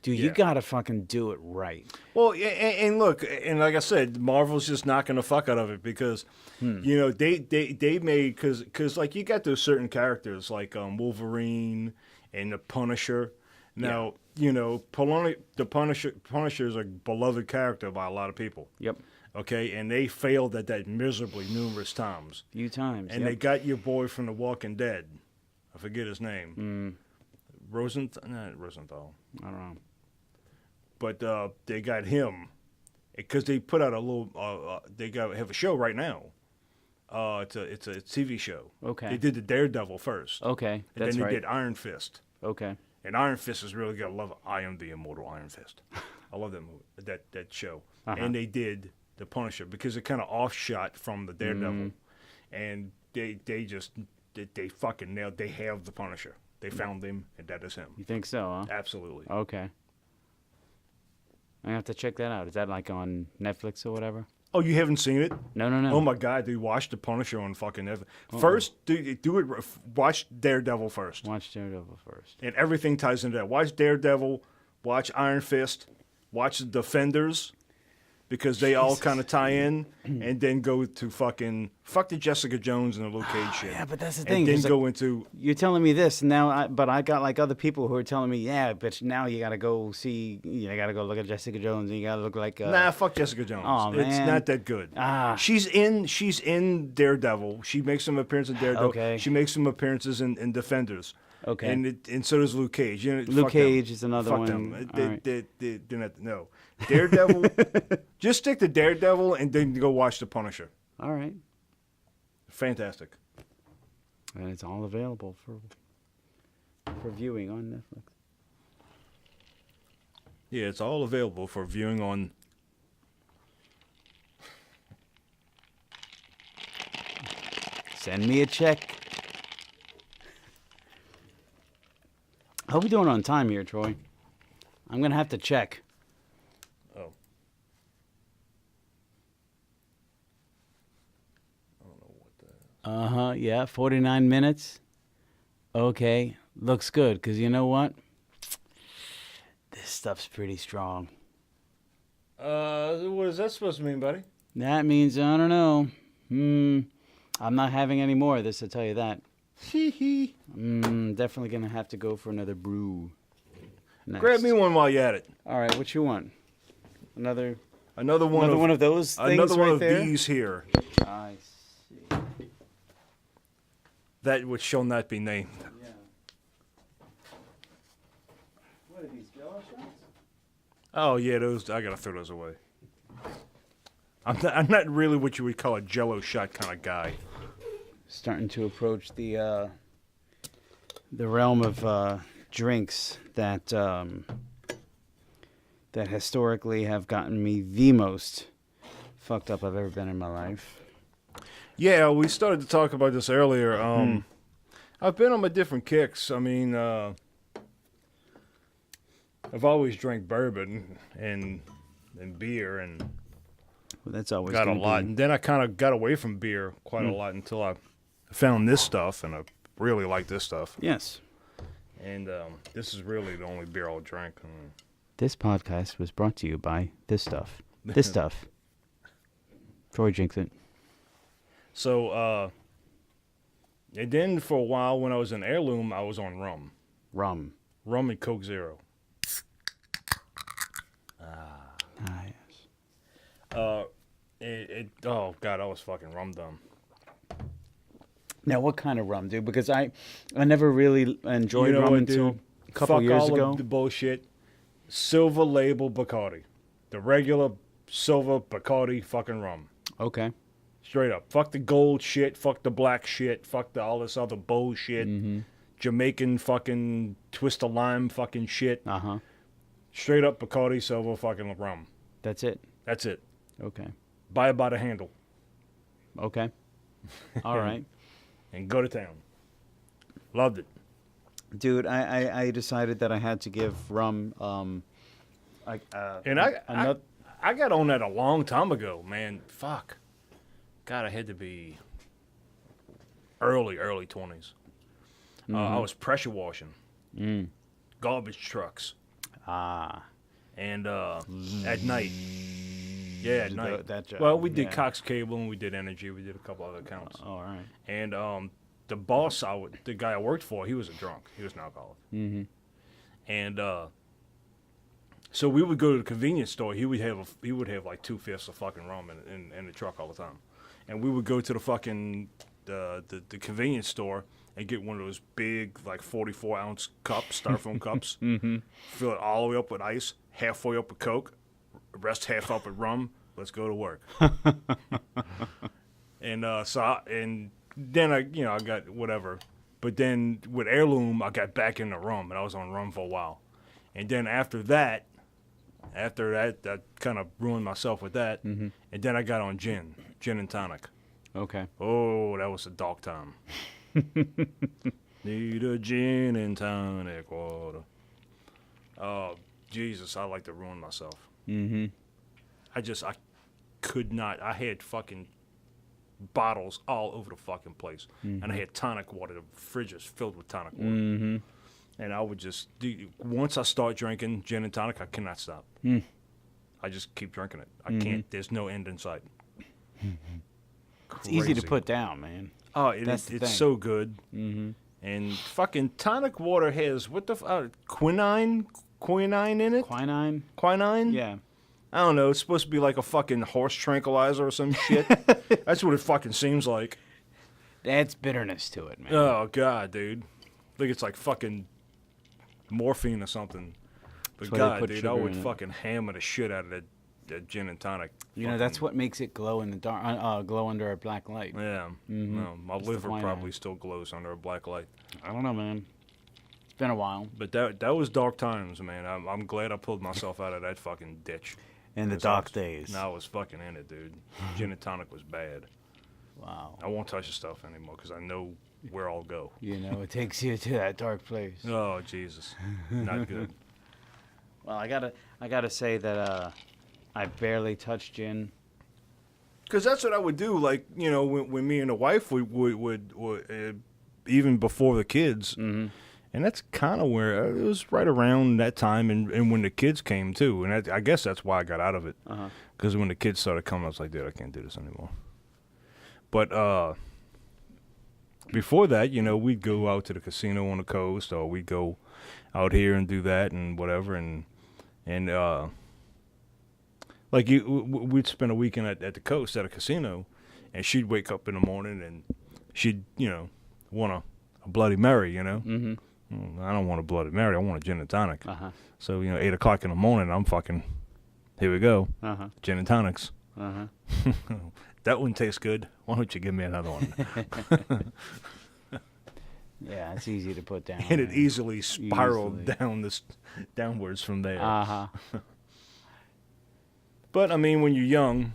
dude, you Yeah. gotta fucking do it right. Well, and look, and like I said, Marvel's just knocking the fuck out of it because, they made because like you got those certain characters like Wolverine and the Punisher. Now, the Punisher is a beloved character by a lot of people. Yep. Okay, and they failed at that miserably numerous times. Few times. And they got your boy from The Walking Dead. I forget his name. Not Rosenthal. I don't know. But they got him because they put out a little. Have a show right now. It's a TV show. Okay. They did the Daredevil first. Okay, And that's then they right. did Iron Fist. Okay. And Iron Fist is really good. I love it. I am the immortal Iron Fist. I love that movie, that show. Uh-huh. And they did the Punisher because it kind of offshot from the Daredevil, and they fucking nailed. They have the Punisher. They found him, and that is him. You think so, huh? Absolutely. Okay. I have to check that out. Is that like on Netflix or whatever? Oh, you haven't seen it? No. Oh my God, dude! Watch the Punisher on fucking Netflix. First, do it. Watch Daredevil first, Watch Daredevil first. and everything ties into that. Watch Daredevil. Watch Iron Fist. Watch the Defenders, because they all kind of tie in, and then go to fuck the Jessica Jones and the Luke Cage shit. Yeah, but that's the thing. And then There's go into You're telling me this now, but I got like other people who are telling me, yeah, but now you gotta go see, you gotta go look at Jessica Jones, and you gotta look like. nah, fuck Jessica Jones. Aw, It's man. not that good. Ah. She's in Daredevil. She makes some appearances in Daredevil. Okay. She makes some appearances in Defenders. Okay. And so does Luke Cage. Luke Fuck them. Cage is another Fuck one. them. All right. They're not, no. Daredevil. Just stick to Daredevil and then go watch The Punisher. All right. Fantastic. And it's all available for viewing on Netflix. Yeah, it's all available for viewing on. Send me a check. How we doing on time here, Troy? I'm gonna have to check. Oh. I don't know what the. Yeah, 49 minutes. Okay, looks good, because you know what? This stuff's pretty strong. What is that supposed to mean, buddy? That means, I don't know. I'm not having any more of this, I'll tell you that. Hee hee. Definitely going to have to go for another brew. Next. Grab me one while you're at it. All right, what you want? Another Another one of those things Another one right of there? these here. I see. That which shall not be named. Yeah. What are these, Jello shots? Oh yeah, those. I gotta throw those away. I'm not really what you would call a Jello shot kind of guy. Starting to approach the realm of drinks that that historically have gotten me the most fucked up I've ever been in my life. Yeah, we started to talk about this earlier. I've been on my different kicks. I mean, I've always drank bourbon and beer and Well, that's always got a gonna lot. be- And then I kind of got away from beer quite a lot until I found this stuff, and I really like this stuff. Yes. And this is really the only beer I'll drink. This podcast was brought to you by this stuff. This stuff. Troy jinxed it. So, and then for a while when I was in Heirloom, I was on rum. Rum. Rum and Coke Zero. Nice. Oh, God, I was fucking rum dumb. Now, what kind of rum, dude? Because I never really enjoyed You know rum what, until dude? a couple Fuck years all ago. of the bullshit. Silver label Bacardi. The regular silver Bacardi fucking rum. Okay. Straight up. Fuck the gold shit. Fuck the black shit. Fuck all this other bullshit. Jamaican fucking twist of lime fucking shit. Uh-huh. Straight up Bacardi silver fucking rum. That's it. That's it. Okay. Buy it by the handle. Okay. All right. And go to town. Loved it. Dude, I decided that I had to give rum And I got on that a long time ago, man. Fuck. God, I had to be early 20s. I was pressure washing. Garbage trucks. And at night. Yeah, at night. That job. Well, we did Yeah. Cox Cable and we did Energy. We did a couple other accounts. All right. And the boss, the guy I worked for, he was a drunk. He was an alcoholic. And so we would go to the convenience store. He would have like 2/5 of fucking rum in the truck all the time. And we would go to the fucking the convenience store and get one of those big like 44-ounce cups, styrofoam cups. Fill it all the way up with ice, halfway up with Coke, rest half up with rum. Let's go to work. And then I got whatever. But then with Heirloom, I got back into rum, and I was on rum for a while. And then after that, I kind of ruined myself with that. And then I got on gin and tonic. Okay. Oh, that was a dark time. Need a gin and tonic water. Oh, Jesus, I like to ruin myself. I could not. I had fucking bottles all over the fucking place. And I had tonic water. The fridge is filled with tonic water. And I would just, once I start drinking gin and tonic, I cannot stop. I just keep drinking it. I can't. There's no end in sight. It's easy to Crazy. put down, man. Oh, That's the it's thing. so good. And fucking tonic water has, what the quinine in it? Quinine? Quinine? Yeah. I don't know. It's supposed to be like a fucking horse tranquilizer or some shit. That's what it fucking seems like. Adds bitterness to it, man. Oh, God, dude. I think it's like fucking morphine or something. But That's why they God, put dude, I sugar would in it. fucking hammer the shit out of that gin and tonic. You know, that's what makes it glow in the dark, glow under a black light. Yeah. No, my It's the liver quinine. probably still glows under a black light. I don't know, man. It's been a while. But that was dark times, man. I'm glad I pulled myself out of that fucking ditch. In the 'Cause dark days. No, I was fucking in it, dude. Gin and tonic was bad. Wow. I won't touch the stuff anymore because I know where I'll go. You know, it takes you to that dark place. Oh, Jesus. Not good. Well, I gotta say that I barely touch gin. Because that's what I would do. Like, you know, when me and the wife would even before the kids. And that's kind of where it was right around that time and when the kids came too. And I guess that's why I got out of it. Because when the kids started coming, I was like, dude, I can't do this anymore. But before that, you know, we'd go out to the casino on the coast or we'd go out here and do that and whatever. And like we'd spend a weekend at the coast at a casino and she'd wake up in the morning and she'd, you know, want a Bloody Mary, you know. I don't want a Bloody Mary. I want a gin and tonic. So, you know, 8 o'clock in the morning, I'm fucking, here we go. Gin and tonics. That one tastes good. Why don't you give me another one? Yeah, it's easy to put down. And it man. easily spiraled Easily. downwards from there. Uh-huh. But, I mean, when you're young,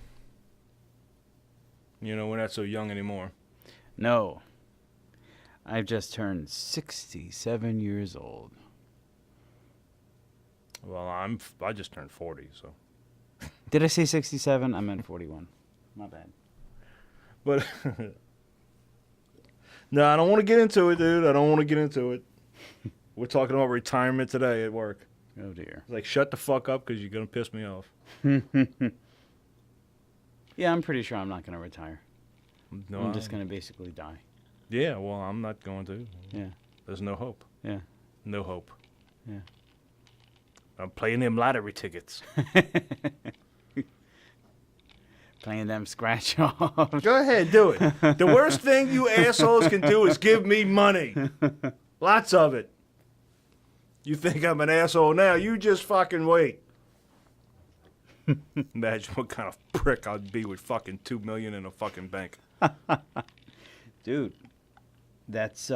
you know, we're not so young anymore. No. I've just turned 67 years old. Well, I just turned 40, so. Did I say 67? I meant 41. My bad. But, no, I don't want to get into it, dude. I don't want to get into it. We're talking about retirement today at work. Oh dear. Like, shut the fuck up because you're going to piss me off. Yeah, I'm pretty sure I'm not going to retire. No, I'm just going to basically die. Yeah, well, I'm not going to. Yeah. There's no hope. Yeah. No hope. Yeah. I'm playing them lottery tickets. Playing them scratch off. Go ahead, do it. The worst thing you assholes can do is give me money. Lots of it. You think I'm an asshole now? You just fucking wait. Imagine what kind of prick I'd be with fucking $2 million in a fucking bank. Dude, that's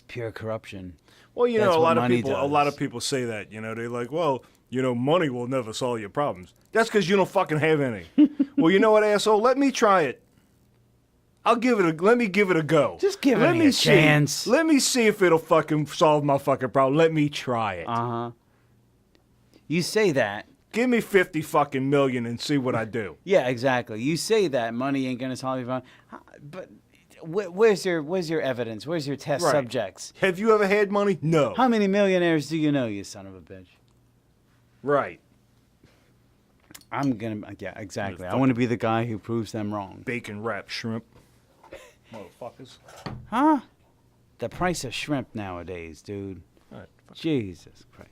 pure corruption. Well, you That's know, what a money lot does. of people say that. You know, they're like, well, you know, money will never solve your problems. That's because you don't fucking have any. Well, you know what, asshole? Let me try it. Let me give it a go. Just give Let it me a see. chance. Let me see if it'll fucking solve my fucking problem. Let me try it. Uh-huh. You say that. Give me 50 fucking million and see what I do. Yeah, exactly. You say that money ain't gonna solve your problem, but where's your evidence? Where's your test Right. subjects? Have you ever had money? No. How many millionaires do you know, you son of a bitch? Right. Yeah, exactly. I want to be the guy who proves them wrong. Bacon wrapped shrimp. Motherfuckers. Huh? The price of shrimp nowadays, dude. All right, fuck. Jesus Christ.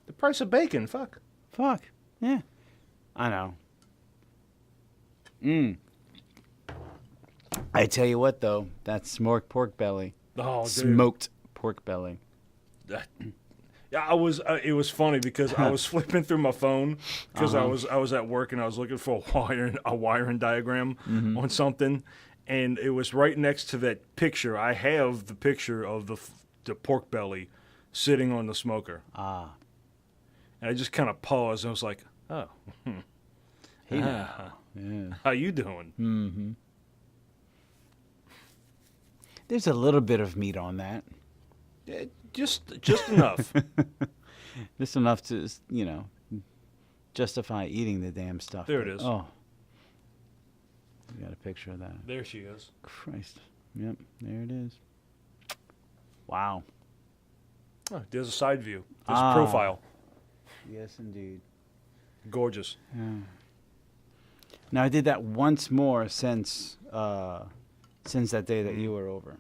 The price of bacon, fuck. Fuck. Yeah. I know. I tell you what, though. That smoked pork belly. Oh, dude. Smoked pork belly. Yeah, I was. It was funny because I was flipping through my phone because I was at work and I was looking for a wiring diagram on something, and it was right next to that picture. I have the picture of the pork belly sitting on the smoker, Ah. and I just kind of paused and I was like, "Oh, Hey now. Yeah. how you doing?" Mm-hmm. There's a little bit of meat on that. Yeah, just enough. Just enough to, justify eating the damn stuff. There it is. Oh. You got a picture of that. There she is. Christ. Yep, there it is. Wow. Oh, there's a side view. There's Ah. a profile. Yes, indeed. Gorgeous. Now, I did that once more since that day that you were over.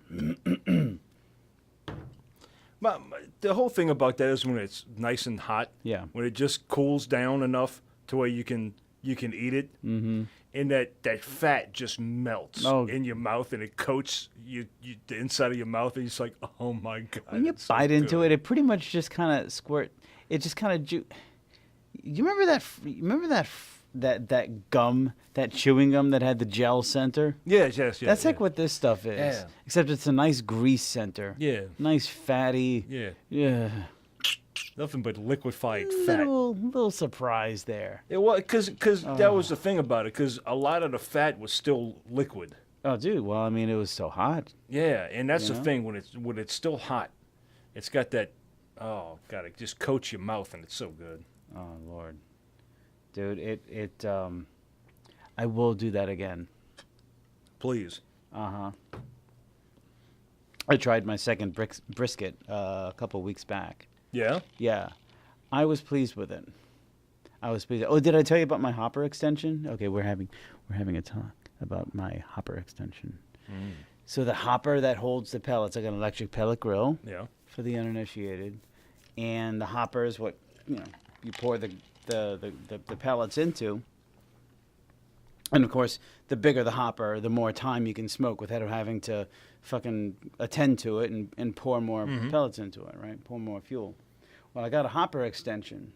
But the whole thing about that is when it's nice and hot. Yeah. When it just cools down enough to where you can eat it, and that fat just melts in your mouth and it coats the inside of your mouth, and you're just like, oh my god. When you it's so bite into good. it, it pretty much just kind of squirt. It just kind of You remember that? That gum, that chewing gum that had the gel center? Yes. That's like what this stuff is. Yeah. Except it's a nice grease center. Yeah. Nice fatty. Yeah. Yeah. Nothing but liquefied fat. Little surprise there. It was because that was the thing about it. Because a lot of the fat was still liquid. Oh, dude. Well, I mean, it was so hot. Yeah, and that's You the know? thing when it's still hot, it's got that. Oh god, it just coats your mouth, and it's so good. Oh Lord, dude. I will do that again. Please. I tried my second brisket a couple weeks back. Yeah. Yeah, I was pleased with it. I was pleased. Oh, did I tell you about my hopper extension? Okay, we're having a talk about my hopper extension. So the hopper that holds the pellets, like an electric pellet grill Yeah. for the uninitiated, and the hopper is what you pour the pellets into. And of course, the bigger the hopper, the more time you can smoke without having to fucking attend to it and pour more pellets into it, right? Pour more fuel. Well, I got a hopper extension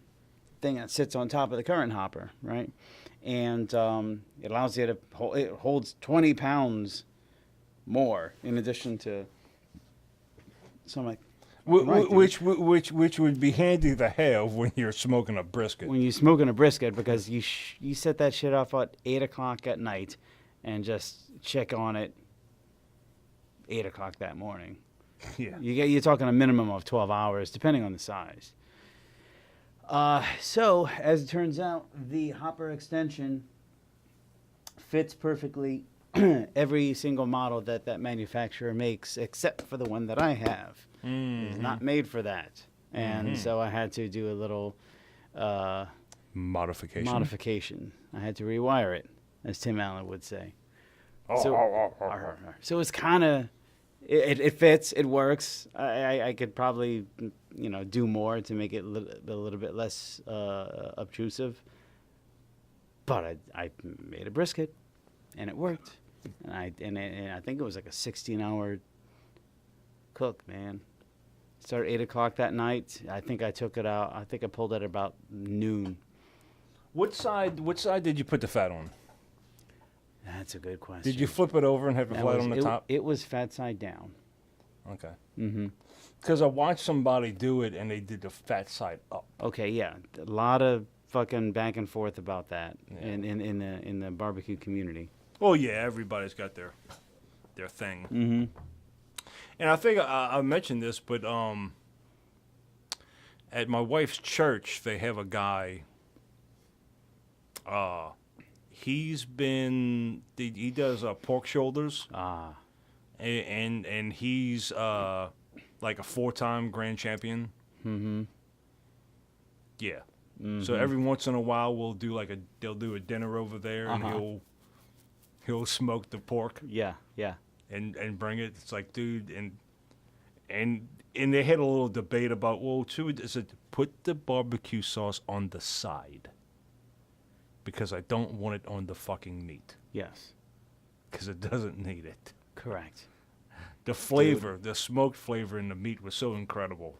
thing that sits on top of the current hopper, right? And it allows you to it holds 20 pounds more in addition to. So I'm like, right, Which would be handy to have when you're smoking a brisket. when you're smoking a brisket, because you set that shit off at 8 o'clock at night and just check on it 8 o'clock that morning. Yeah. You're talking a minimum of 12 hours, depending on the size. So, as it turns out, the hopper extension fits perfectly every single model that manufacturer makes, except for the one that I have, is not made for that. And so I had to do a little Modification. I had to rewire it, as Tim Allen would say. Oh, So it's kind of, it fits, it works. I could probably, do more to make it a little bit less obtrusive. But I made a brisket, and it worked. And I think it was like a 16-hour cook, man. Started 8 o'clock that night. I think I took it out. I think I pulled it at about noon. What side did you put the fat on? That's a good question. Did you flip it over and have it flat on the top? It was fat side down. Okay. Mm-hmm. Because I watched somebody do it, and they did the fat side up. Okay, yeah, a lot of fucking back and forth about that Yeah. in the barbecue community. Oh yeah, everybody's got their thing. Mm-hmm. And I think I mentioned this, but at my wife's church, they have a guy. He does pork shoulders, Ah, and he's like a 4-time grand champion. mm-hmm. Yeah. So every once in a while, they'll do a dinner over there, Uh-huh. and he'll smoke the pork Yeah, yeah. and bring it. It's like, dude, and they had a little debate about, well, is it put the barbecue sauce on the side because I don't want it on the fucking meat Yes, because it doesn't need it. correct. The flavor, the smoked flavor in the meat was so incredible.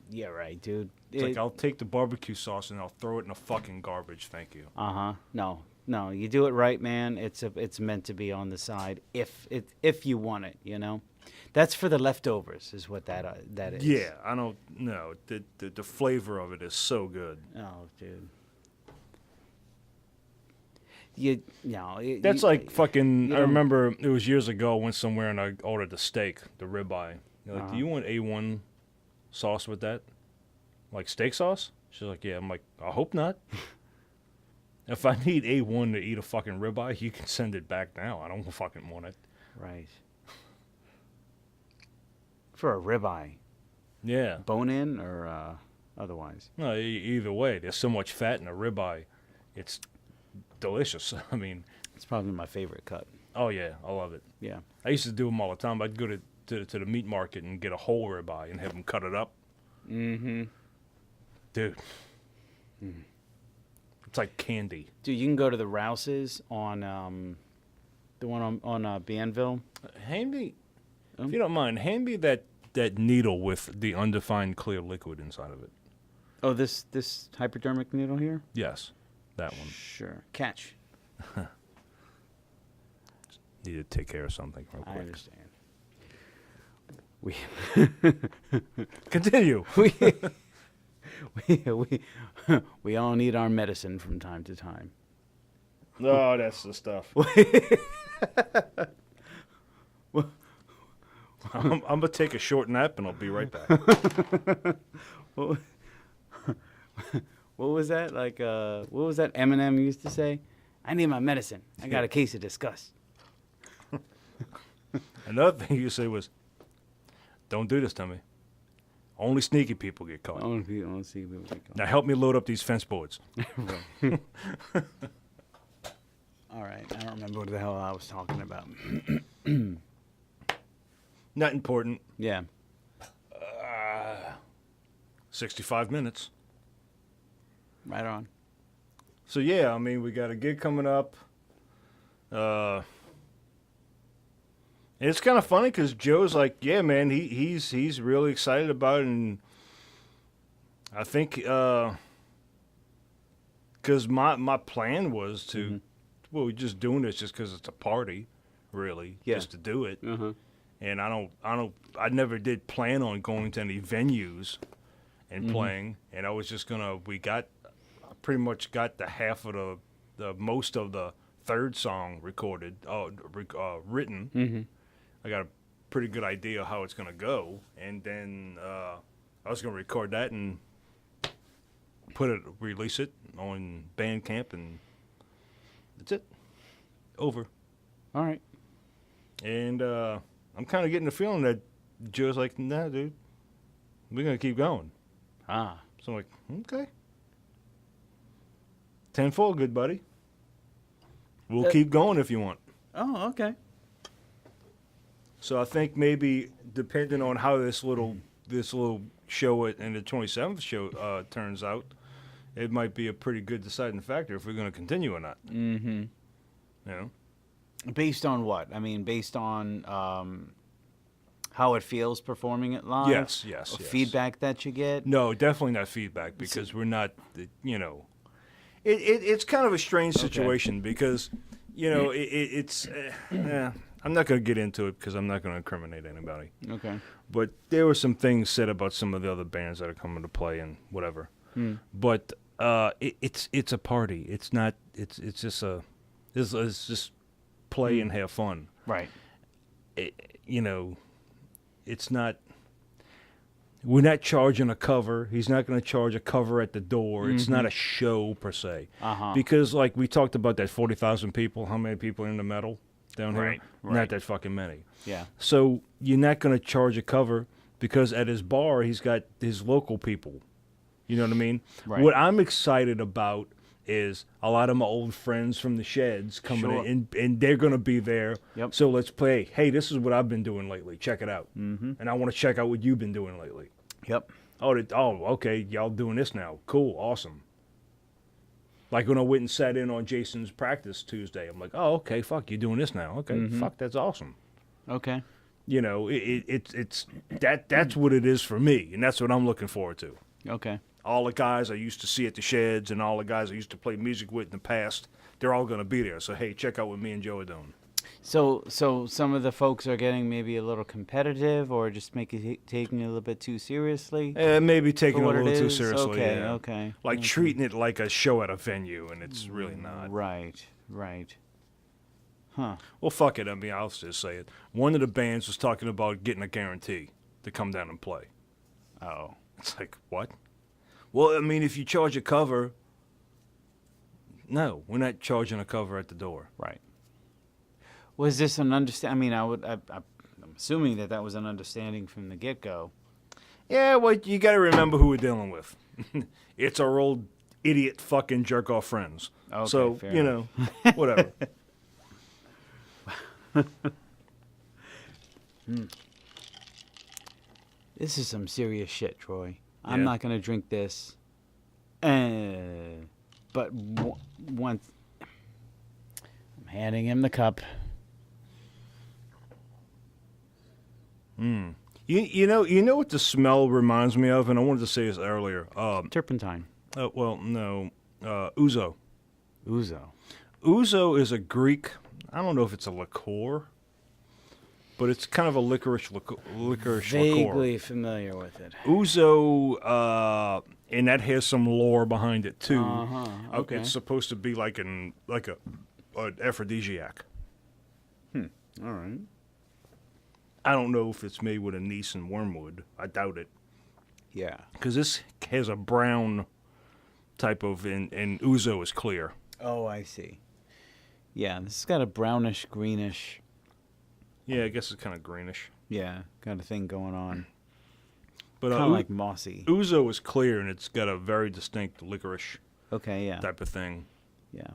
Yeah, right, dude. It's like, I'll take the barbecue sauce and I'll throw it in the fucking garbage. Thank you. Uh-huh. No, you do it right, man. It's meant to be on the side if you want it, That's for the leftovers, is what that is. Yeah, I don't know. The flavor of it is so good. Oh, dude. That's like fucking. you I don't- remember it was years ago. I went somewhere and I ordered the steak, the ribeye. They're like, Uh-huh. do you want A1 sauce with that? Like steak sauce? She's like, yeah. I'm like, I hope not. If I need A1 to eat a fucking ribeye, you can send it back now. I don't fucking want it. Right. For a ribeye, Yeah. bone in or otherwise. No, either way, there's so much fat in a ribeye. It's delicious. I mean, It's probably my favorite cut. oh yeah, I love it. Yeah. I used to do them all the time. I'd go to the meat market and get a whole ribeye and have them cut it up. Mm-hmm. Dude. It's like candy. Dude, you can go to the Rouse's on the one on Bienville. Hand me, if you don't mind, hand me that needle with the undefined clear liquid inside of it. Oh, this hypodermic needle here? Yes, that one. Sure. Catch. Need to take care of something real I quick. understand. We Continue. we all need our medicine from time to time. Oh, that's the stuff. I'm going to take a short nap and I'll be right back. What was that? Like, what was that Eminem used to say? I need my medicine. I got a case of disgust. Another thing you say was, don't do this to me. Only sneaky people get caught. I want to see people get caught. Now help me load up these fence boards. All right, I don't remember what the hell I was talking about. Not important. Yeah. 65 minutes. Right on. So yeah, I mean, we got a gig coming up. And it's kind of funny because Joe's like, yeah, man, he's really excited about it, and I think because my plan was to, well, we're just doing this just because it's a party, really, Yeah. just to do it, Uh-huh. and I never did plan on going to any venues and playing, and I was just gonna, I pretty much got the half of the most of the third song recorded, written. Mm-hmm. I got a pretty good idea how it's going to go. And then I was going to record that and release it on Bandcamp, and that's it. Over. All right. And I'm kind of getting the feeling that Joe's like, nah, dude, we're going to keep going. Ah. So I'm like, okay. 10-4, good buddy. We'll keep going if you want. Oh, okay. So I think maybe depending on how this little show and the 27th show turns out, it might be a pretty good deciding factor if we're going to continue or not. Mm-hmm. You know? Based on what? I mean, based on how it feels performing it live? Yes. Or feedback that you get? No, definitely not feedback because we're not, you know. It's kind of a strange situation because, you know, it's. I'm not going to get into it because I'm not going to incriminate anybody. Okay. But there were some things said about some of the other bands that are coming to play and whatever. But it's a party. It's not. It's just it's just play and have fun. Right. You know, it's not. We're not charging a cover. He's not going to charge a cover at the door. It's not a show per se. Because like we talked about that 40,000 people. How many people are into metal down here? Right. Not that fucking many. Yeah. So you're not going to charge a cover because at his bar he's got his local people. You know what I mean? Right. What I'm excited about is a lot of my old friends from the sheds coming in, and they're going to be there. Yep. So let's play. Hey, this is what I've been doing lately. Check it out. And I want to check out what you've been doing lately. Yep. Oh, okay. Y'all doing this now. Cool. Awesome. Like when I went and sat in on Jason's practice Tuesday, I'm like, oh, okay, fuck, you're doing this now. Okay, fuck, that's awesome. Okay. You know, it's that's what it is for me, and that's what I'm looking forward to. Okay. All the guys I used to see at the sheds and all the guys I used to play music with in the past, they're all going to be there. So, hey, check out what me and Joe are doing. So some of the folks are getting maybe a little competitive or just taking it a little bit too seriously? Maybe taking it a what it little too is? seriously. Okay, yeah. okay. Like Okay. treating it like a show at a venue, and it's really not. Right. Huh. Well, fuck it. I mean, I'll just say it. One of the bands was talking about getting a guarantee to come down and play. Oh. It's like, what? Well, I mean, if you charge a cover, no, we're not charging a cover at the door. Right. Was this an understanding? I mean, I'm assuming that was an understanding from the get-go. Yeah, well, you got to remember who we're dealing with. It's our old idiot fucking jerk-off friends. Okay, so, fair you know, whatever. This is some serious shit, Troy. Yeah. I'm not going to drink this. But once I'm handing him the cup. You know what the smell reminds me of, and I wanted to say this earlier. Turpentine. Well, no, ouzo. Ouzo. Ouzo is a Greek. I don't know if it's a liqueur, but it's kind of a licorice liqueur. Vaguely familiar with it. Ouzo, and that has some lore behind it too. Okay. It's supposed to be like an aphrodisiac. All right. I don't know if it's made with anise and wormwood. I doubt it. Yeah. Because this has a brown type of, and ouzo is clear. Oh, I see. Yeah, this has got a brownish, greenish, Yeah, I guess it's kind of greenish. kind of thing going on. But Kind of like mossy. ouzo is clear, and it's got a very distinct licorice Okay, yeah. type of thing. Yeah.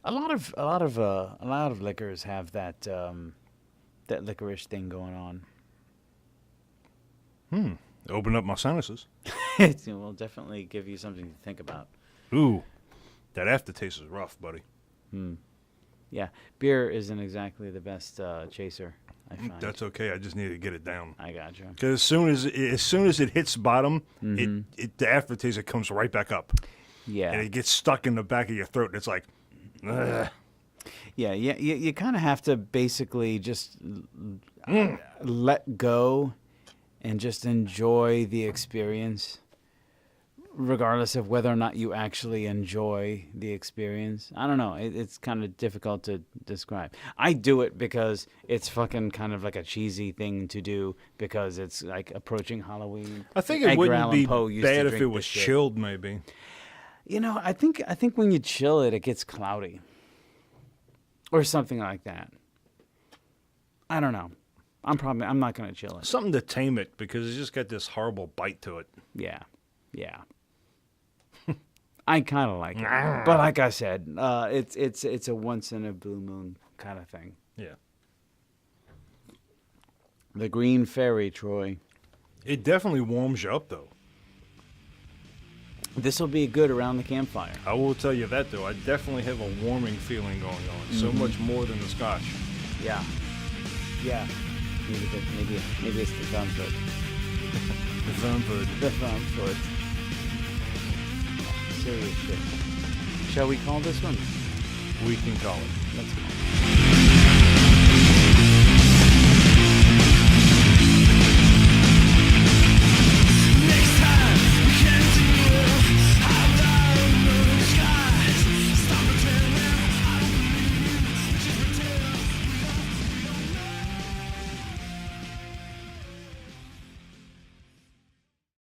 A lot of liquors have that that licorice thing going on. Open up my sinuses. It will definitely give you something to think about. Ooh, that aftertaste is rough, buddy. Yeah, beer isn't exactly the best chaser, I find. That's okay. I just need to get it down. I gotcha. Because as soon as it hits bottom, the aftertaste it comes right back up, Yeah. and it gets stuck in the back of your throat. And it's like, ugh. Yeah, you kind of have to basically just let go and just enjoy the experience, regardless of whether or not you actually enjoy the experience. I don't know. It's kind of difficult to describe. I do it because it's fucking kind of like a cheesy thing to do because it's like approaching Halloween. I think it Edgar wouldn't Allan be Poe used to bad if drink it this was shit. chilled, maybe. You know, I think when you chill it, it gets cloudy. or something like that. I don't know. I'm not gonna chill it. Something to tame it because it's just got this horrible bite to it. Yeah. I kind of like it, but like I said, it's a once in a blue moon kind of thing. Yeah. The Green Fairy, Troy. It definitely warms you up, though. This will be good around the campfire. I will tell you that, though. I definitely have a warming feeling going on. So much more than the scotch. Yeah. Maybe it's the Thumfoot. The Thumfoot. The Thumfoot. Serious shit. Shall we call this one? We can call it. Let's call it.